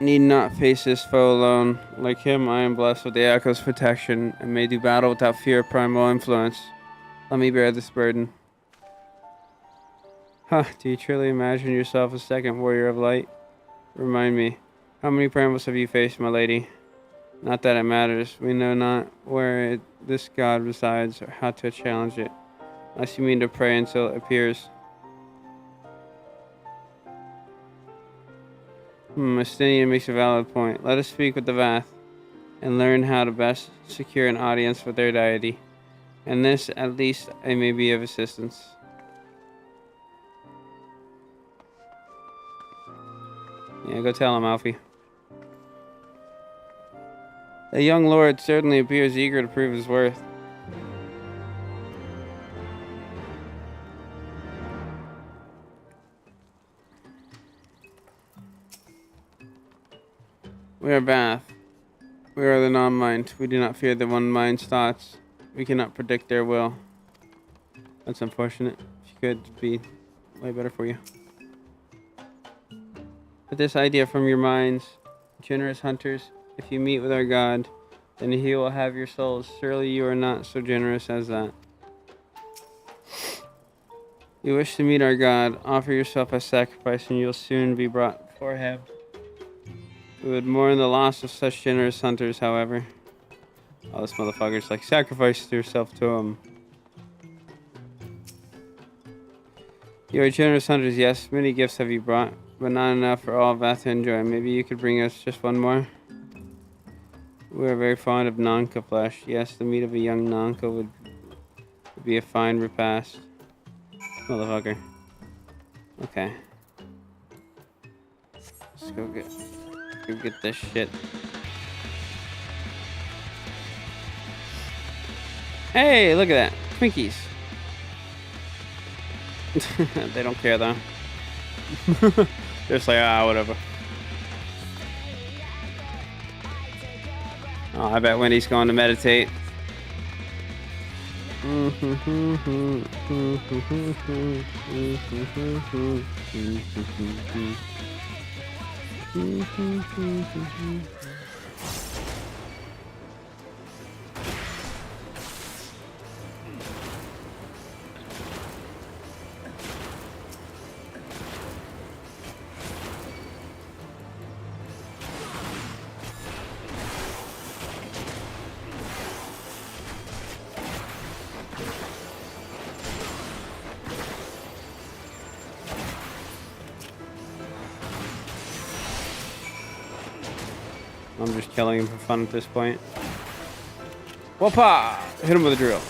need not face this foe alone. Like him, I am blessed with the Echo's protection and may do battle without fear of primal influence. Let me bear this burden. Huh, do you truly imagine yourself a second warrior of light? Remind me, how many primals have you faced, my lady? Not that it matters. We know not where this god resides or how to challenge it. Unless you mean to pray until it appears. Estinian makes a valid point. Let us speak with the Vath and learn how to best secure an audience with their deity. And this, at least, I may be of assistance. Yeah, go tell him, Alfie. The young lord certainly appears eager to prove his worth. We are Bath. We are the non-mind. We do not fear the one mind's thoughts. We cannot predict their will. That's unfortunate. She could be way better for you. Put this idea from your minds, generous hunters. If you meet with our God, then he will have your souls. Surely you are not so generous as that. You wish to meet our God, offer yourself as sacrifice and you'll soon be brought before him. We would mourn the loss of such generous hunters, however. Oh, this motherfucker's like, sacrifice yourself to him. You are generous hunters, yes. Many gifts have you brought, but not enough for all Vath to enjoy. Maybe you could bring us just one more? We are very fond of Nanka flesh. Yes, the meat of a young Nanka would be a fine repast. Motherfucker. Okay. Let's go get this shit. Hey, look at that. Twinkies. They don't care though. Just like, whatever. Oh, I bet Wendy's going to meditate. I'm just killing him for fun at this point. Whoopah! Hit him with a drill.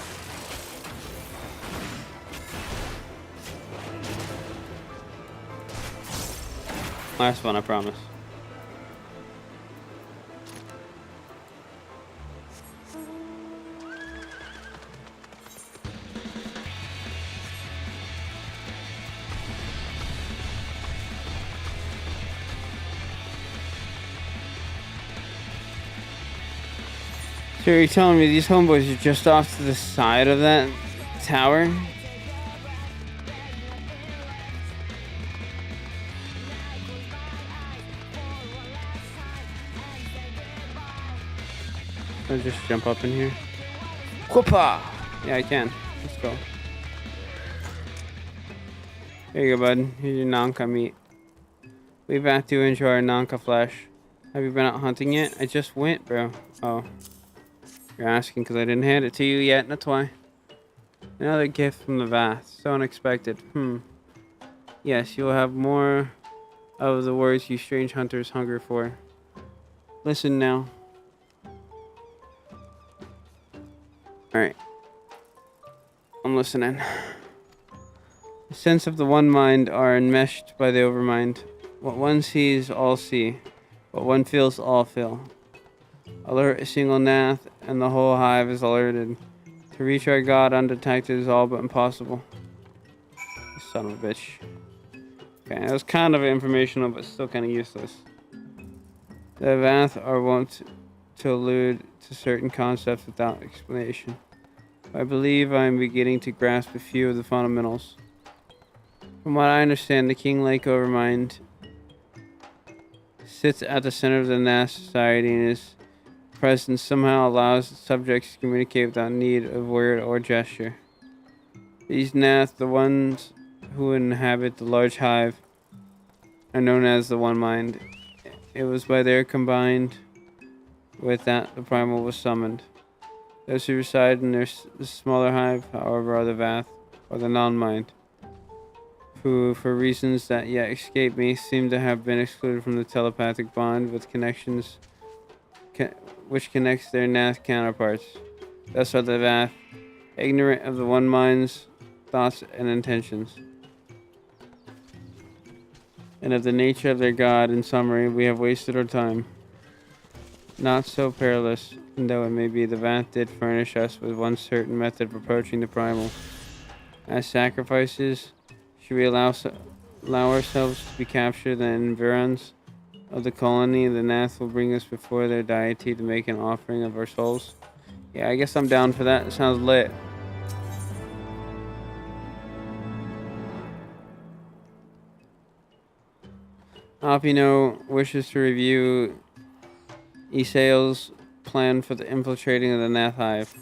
Last one, I promise. So you're telling me these homeboys are just off to the side of that tower? I'll just jump up in here. Whoopah! Yeah, I can. Let's go. Here you go, bud. Here's your Nanka meat. We've had to enjoy our Nanka flesh. Have you been out hunting yet? I just went, bro. Oh. You're asking because I didn't hand it to you yet, that's why. Another gift from the Vath. So unexpected. Yes, you'll have more of the words you strange hunters hunger for. Listen now. Alright. I'm listening. The sense of the one mind are enmeshed by the overmind. What one sees, all see. What one feels, all feel. Alert a single Nath, and the whole hive is alerted. To reach our god undetected is all but impossible. Son of a bitch. Okay, that was kind of informational, but still kind of useless. The Vath are wont to allude to certain concepts without explanation. I believe I am beginning to grasp a few of the fundamentals. From what I understand, the King Lake Overmind sits at the center of the Nath society, and his presence somehow allows its subjects to communicate without need of word or gesture. These Nath, the ones who inhabit the large hive, are known as the One Mind. It was by their combined with that the primal was summoned. Those who reside in the smaller hive, however, are the Vath, or the non-mind, who, for reasons that yet escape me, seem to have been excluded from the telepathic bond with connections which connects their Nath counterparts. Thus are the Vath, ignorant of the One Mind's thoughts and intentions, and of the nature of their god. In summary, we have wasted our time. Not so perilous, though it may be, the Vath did furnish us with one certain method of approaching the primal. As sacrifices, should we allow ourselves to be captured in the environs of the colony, the Nath will bring us before their deity to make an offering of our souls. Yeah, I guess I'm down for that. It sounds lit. Alpino wishes to review Isael's plan for the infiltrating of the Nath Hive.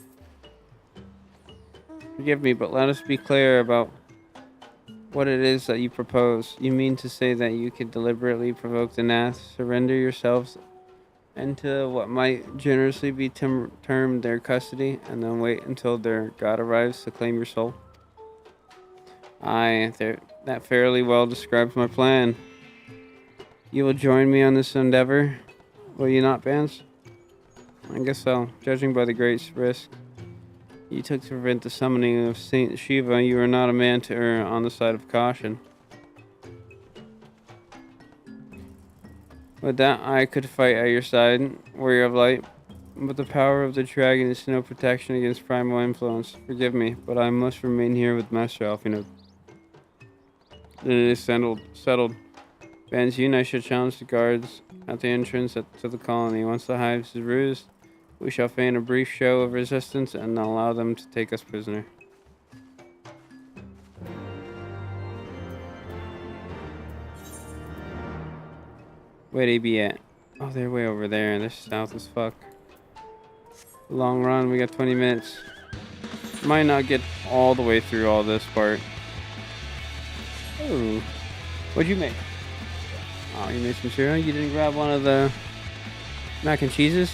Forgive me, but let us be clear about what it is that you propose. You mean to say that you could deliberately provoke the Nath, surrender yourselves into what might generously be termed their custody, and then wait until their god arrives to claim your soul? Aye, that fairly well describes my plan. You will join me on this endeavor, will you not, Vance? I guess so. Judging by the great risk you took to prevent the summoning of Saint Shiva, you are not a man to err on the side of caution. With that, I could fight at your side, warrior of light, but the power of the dragon is no protection against primal influence. Forgive me, but I must remain here with Master Alfino. It is settled. Banzu and I should challenge the guards at the entrance to the colony. Once the hive is bruised, we shall feign a brief show of resistance and allow them to take us prisoner. Where'd they be at? Oh, they're way over there. They're south as fuck. Long run, we got 20 minutes. Might not get all the way through all this part. Oh, what'd you make? Oh, you made some cereal? You didn't grab one of the mac and cheeses?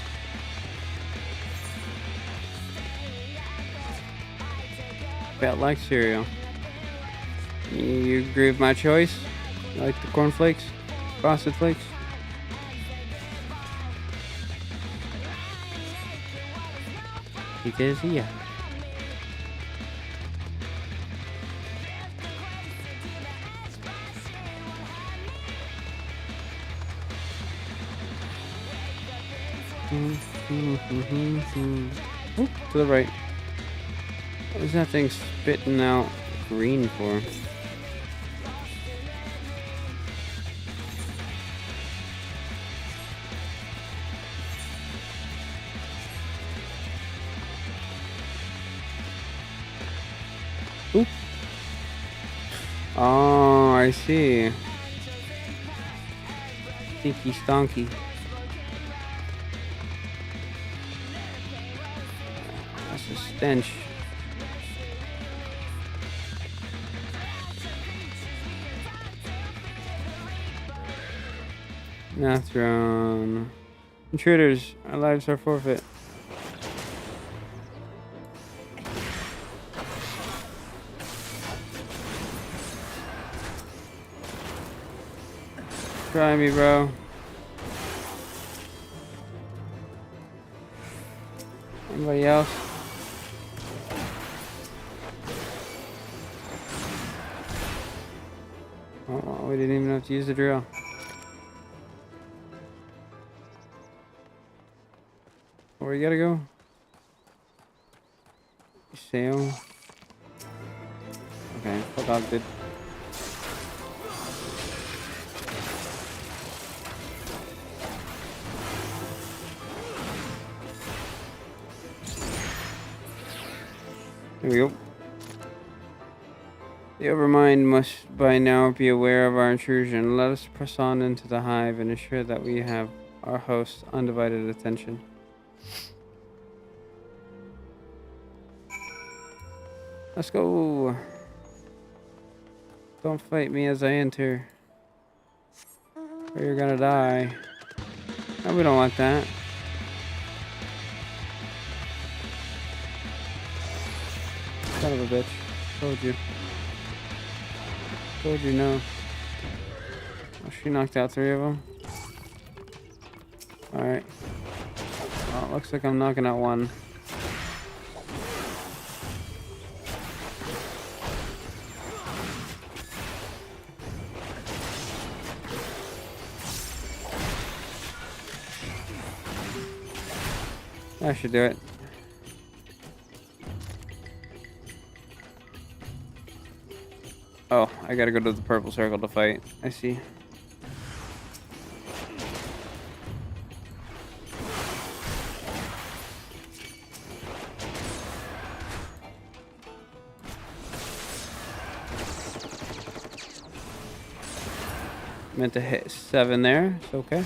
Felt like cereal. You agree with my choice? You like the cornflakes? Frosted flakes? Because, yeah. Oop, to the right. What is that thing spitting out green for? Oop. Oh, I see. Stinky stonky. That's a stench. Nathron. Intruders, our lives are forfeit. Try me, bro. Anybody else? Oh, we didn't even have to use the drill. Where you gotta go? Sail. Okay, fuck off, dude. There we go. The Overmind must by now be aware of our intrusion. Let us press on into the hive and ensure that we have our host's undivided attention. Let's go. Don't fight me as I enter, or you're gonna die. No, we don't want that. Son of a bitch. Told you. Told you no. Oh, she knocked out 3 of them. Alright. Well, it looks like I'm knocking out 1. That should do it. Oh, I gotta go to the purple circle to fight. I see. Meant to hit 7 there. It's okay.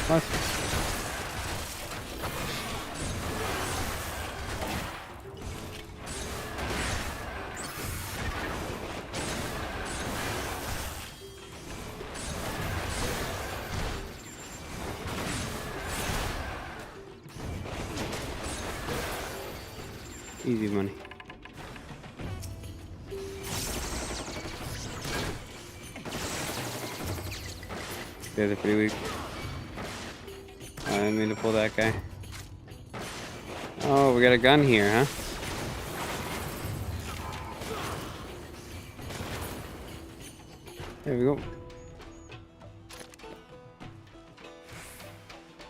What? Easy money. They're pretty weak. I didn't mean to pull that guy. Oh, we got a gun here, huh? There we go.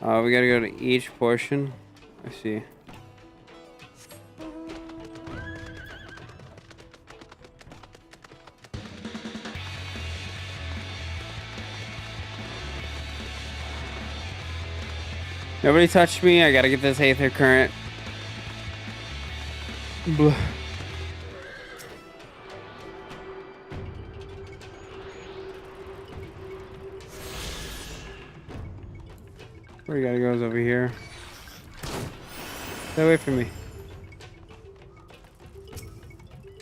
Oh, we gotta go to each portion. I see. Nobody touched me. I gotta get this Aether current. Blah. Where you gotta go is over here. Stay away from me.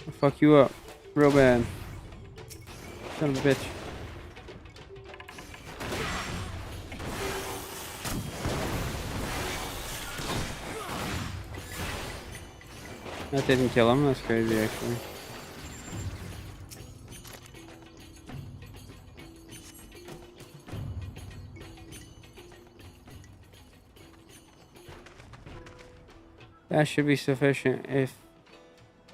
I'll fuck you up. Real bad. Son of a bitch. That didn't kill him. That's crazy, actually. That should be sufficient. If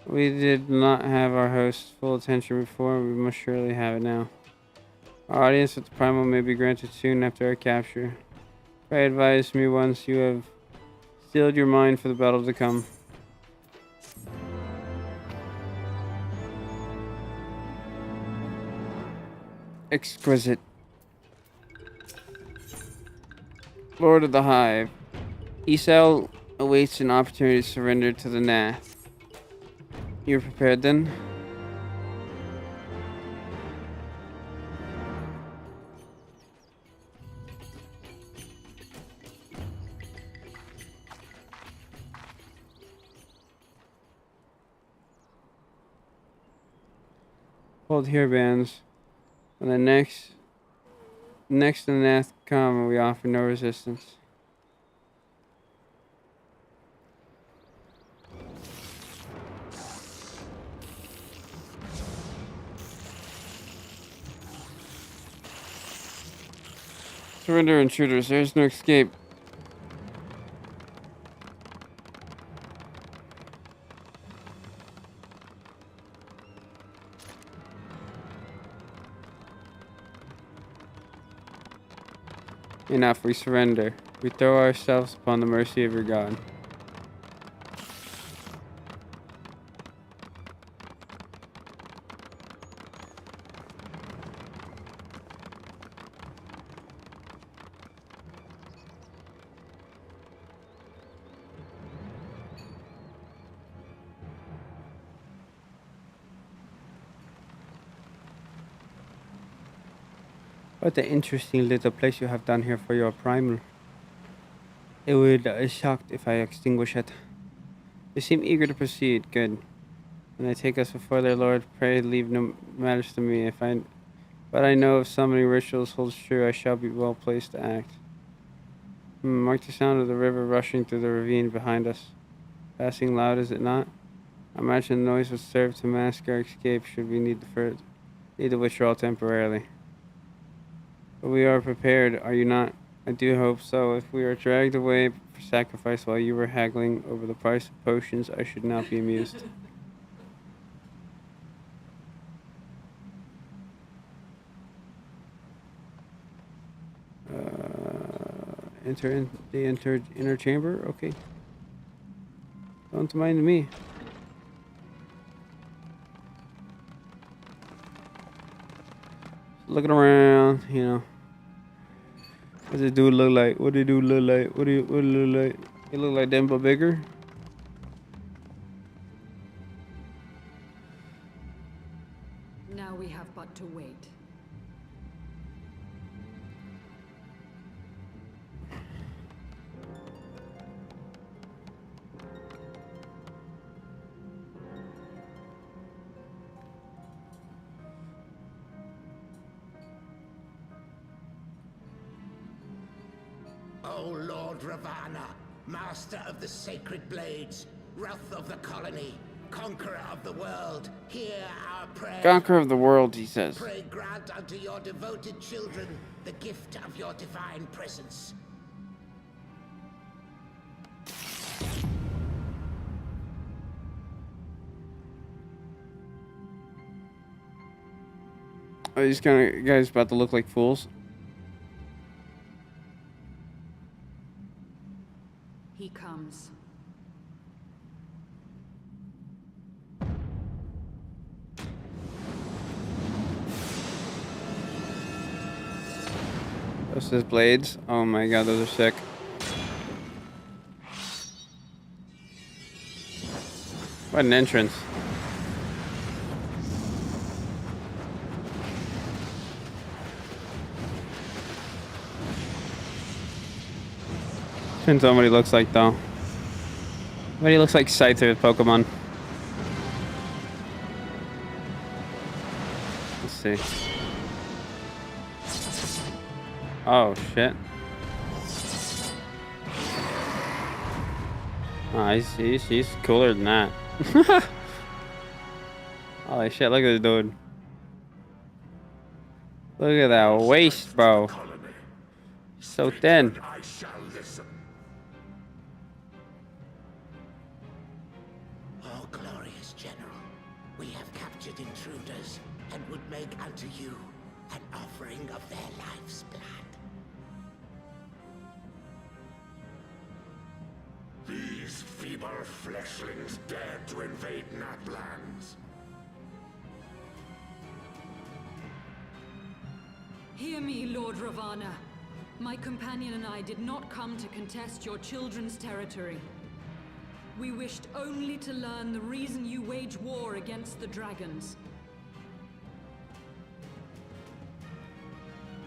we did not have our host's full attention before, we must surely have it now. Our audience with the primal may be granted soon after our capture. Pray advise me once you have steeled your mind for the battle to come. Exquisite. Lord of the Hive. Esau awaits an opportunity to surrender to the Nath. You're prepared then? Hold here, bands. When the next the Nath come, we offer no resistance. Surrender, intruders. There is no escape. Enough, we surrender. We throw ourselves upon the mercy of your God. What an interesting little place you have done here for your primal. It would be shocked if I extinguish it. You seem eager to proceed. Good. When I take us before their Lord, pray leave no matters to me. But I know if summoning rituals holds true, I shall be well placed to act. Mark the sound of the river rushing through the ravine behind us. Passing loud, is it not? I imagine the noise would serve to mask our escape should we need to withdraw temporarily. But we are prepared, are you not? I do hope so. If we are dragged away for sacrifice while you were haggling over the price of potions, I should not be amused. Enter in the inner chamber. Okay. Don't mind me. Looking around, you know. What does it dude look like? What do you do look like? What do it look like? It look like them but bigger. Now we have but to wait. O Lord Ravana, master of the sacred blades, wrath of the colony, conqueror of the world, hear our prayer. Conqueror of the world, he says. Pray grant unto your devoted children the gift of your divine presence. Oh, these kind of guys about to look like fools. He comes. Those his blades. Oh my god, those are sick. What an entrance. Depends on what he looks like, though. But he looks like Scyther with Pokemon. Let's see. Oh, shit. Oh, he's cooler than that. Holy shit, look at this dude. Look at that waist, bro. So thin. Oh, glorious general, we have captured intruders and would make unto you an offering of their life's blood. These feeble fleshlings dared to invade Natlands. Hear me, Lord Ravana. My companion and I did not come to contest your children's territory. We wished only to learn the reason you wage war against the dragons.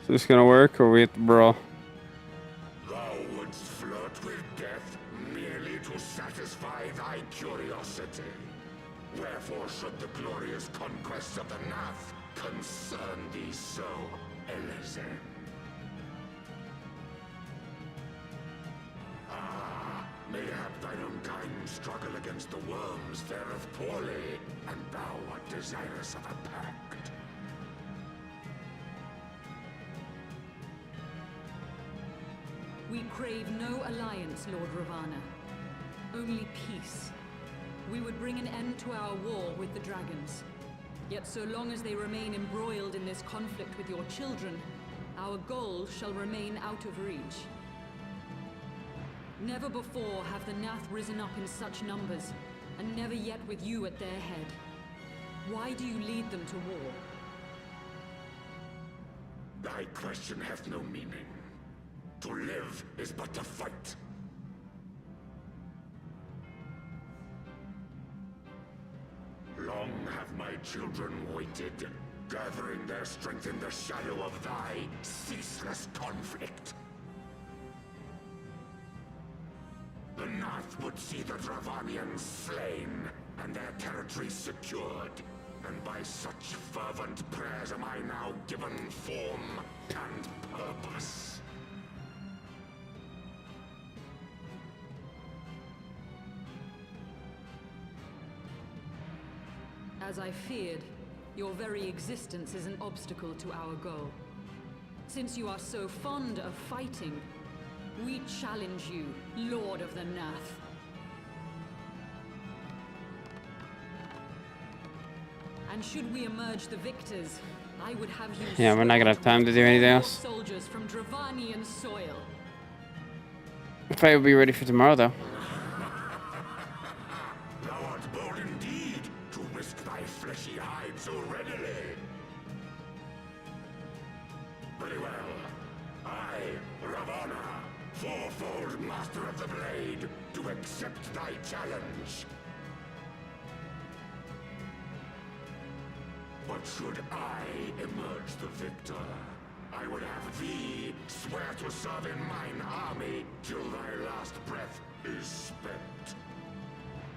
Is this gonna work, or we have to brawl? Thou wouldst flirt with death merely to satisfy thy curiosity. Wherefore should the glorious conquest of the Nath concern thee so, Elezen? Mayhap thine own kind struggle against the worms fareth poorly, and thou art desirous of a pact. We crave no alliance, Lord Ravana. Only peace. We would bring an end to our war with the dragons. Yet so long as they remain embroiled in this conflict with your children, our goal shall remain out of reach. Never before have the Nath risen up in such numbers, and never yet with you at their head. Why do you lead them to war? Thy question hath no meaning. To live is but to fight. Long have my children waited, gathering their strength in the shadow of thy ceaseless conflict. The Nath would see the Dravanians slain, and their territory secured. And by such fervent prayers am I now given form and purpose. As I feared, your very existence is an obstacle to our goal. Since you are so fond of fighting, we challenge you, Lord of the Nath. And should we emerge the victors, I would have you. Yeah, we're not gonna have time to do anything else. Soldiers from Dravanian soil. The fight will be ready for tomorrow, though. Thou art bold indeed to risk thy fleshy hide so readily. Very well. I, Ravana, fourfold master of the blade, do accept thy challenge. But should I emerge the victor, I would have thee swear to serve in mine army till thy last breath is spent.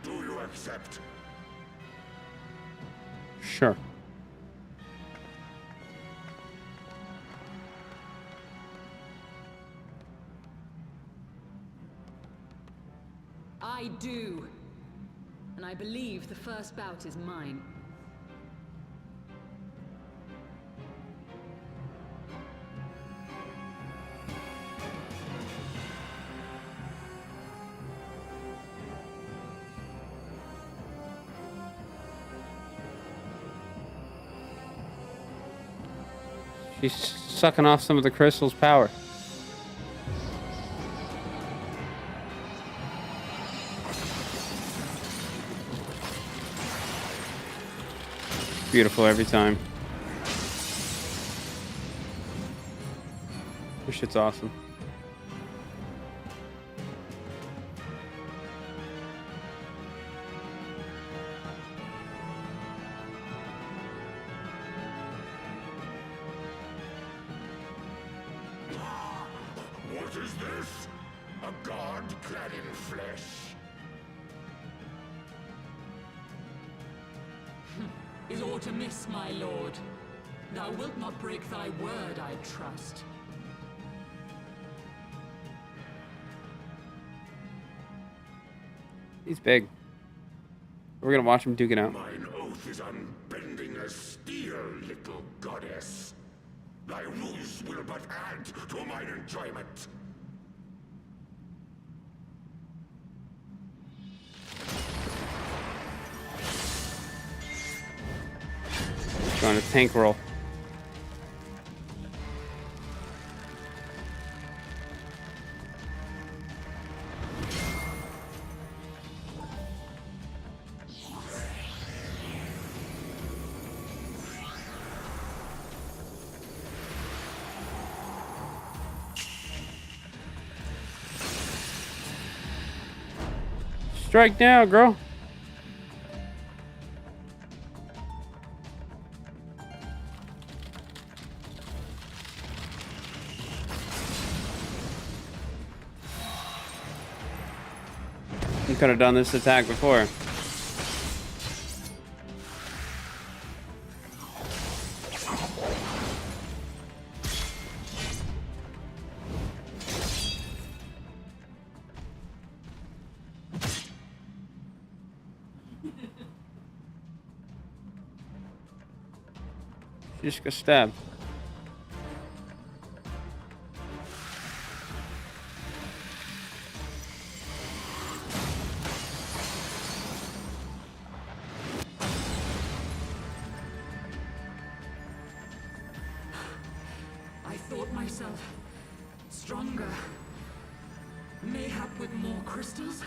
Do you accept? Sure. I do. And I believe the first bout is mine. She's sucking off some of the crystal's power. Beautiful every time. This shit's awesome. What is this? A god clad in flesh? Is aught amiss, my lord? Thou wilt not break thy word, I trust. He's big. We're gonna watch him duke it out. Mine oath is unbending as steel, little goddess. Thy ruse will but add to mine enjoyment. Trying to tank roll. Strike now, girl. You could have done this attack before. She just got stabbed. myself stronger. Mayhap with more crystals?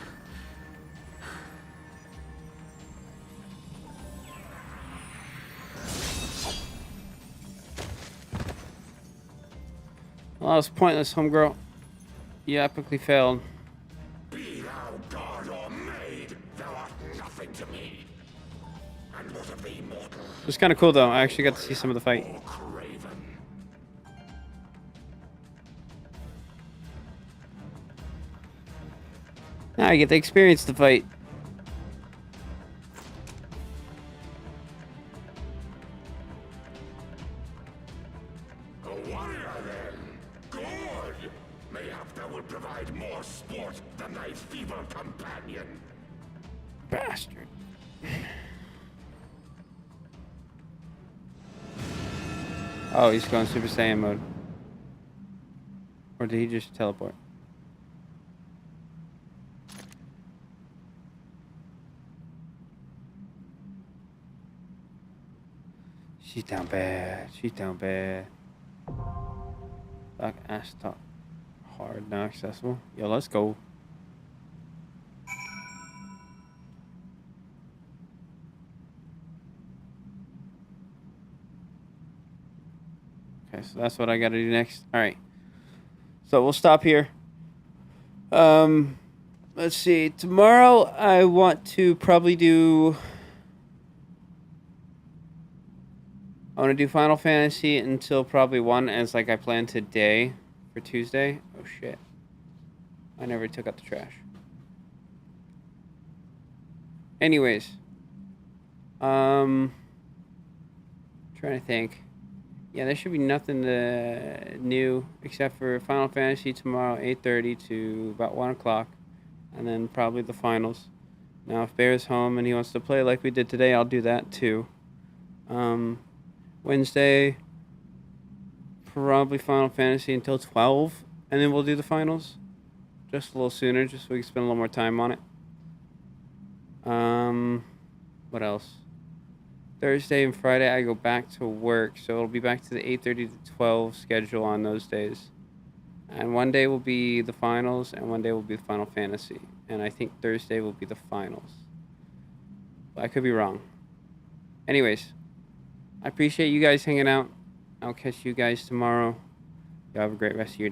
Well, that was pointless, homegirl. You epically failed. Be thou god or maid, thou art nothing to me. And what of thee, mortal? It was kind of cool, though. I actually got to see some of the fight. Or craven? Now I get to experience the fight. A warrior, then. Good. Mayhap thou will provide more sport than thy feeble companion. Bastard. Oh, he's going Super Saiyan mode. Or did he just teleport? She's down bad. She's down bad. Fuck ass top. Hard, not accessible. Yo, let's go. Okay, so that's what I gotta do next. Alright. So we'll stop here. Let's see. Tomorrow I want to probably do... I want to do Final Fantasy until probably 1 as like I planned today for Tuesday. Oh shit. I never took out the trash. Anyways. Trying to think. Yeah, there should be nothing new except for Final Fantasy tomorrow, 8:30 to about 1 o'clock. And then probably the finals. Now, if Bear's home and he wants to play like we did today, I'll do that too. Wednesday, probably Final Fantasy until 12. And then we'll do the finals. Just a little sooner, just so we can spend a little more time on it. What else? Thursday and Friday, I go back to work, so it'll be back to the 8:30 to 12 schedule on those days. And one day will be the finals, and one day will be Final Fantasy. And I think Thursday will be the finals. But I could be wrong. Anyways, I appreciate you guys hanging out. I'll catch you guys tomorrow. Y'all have a great rest of your day.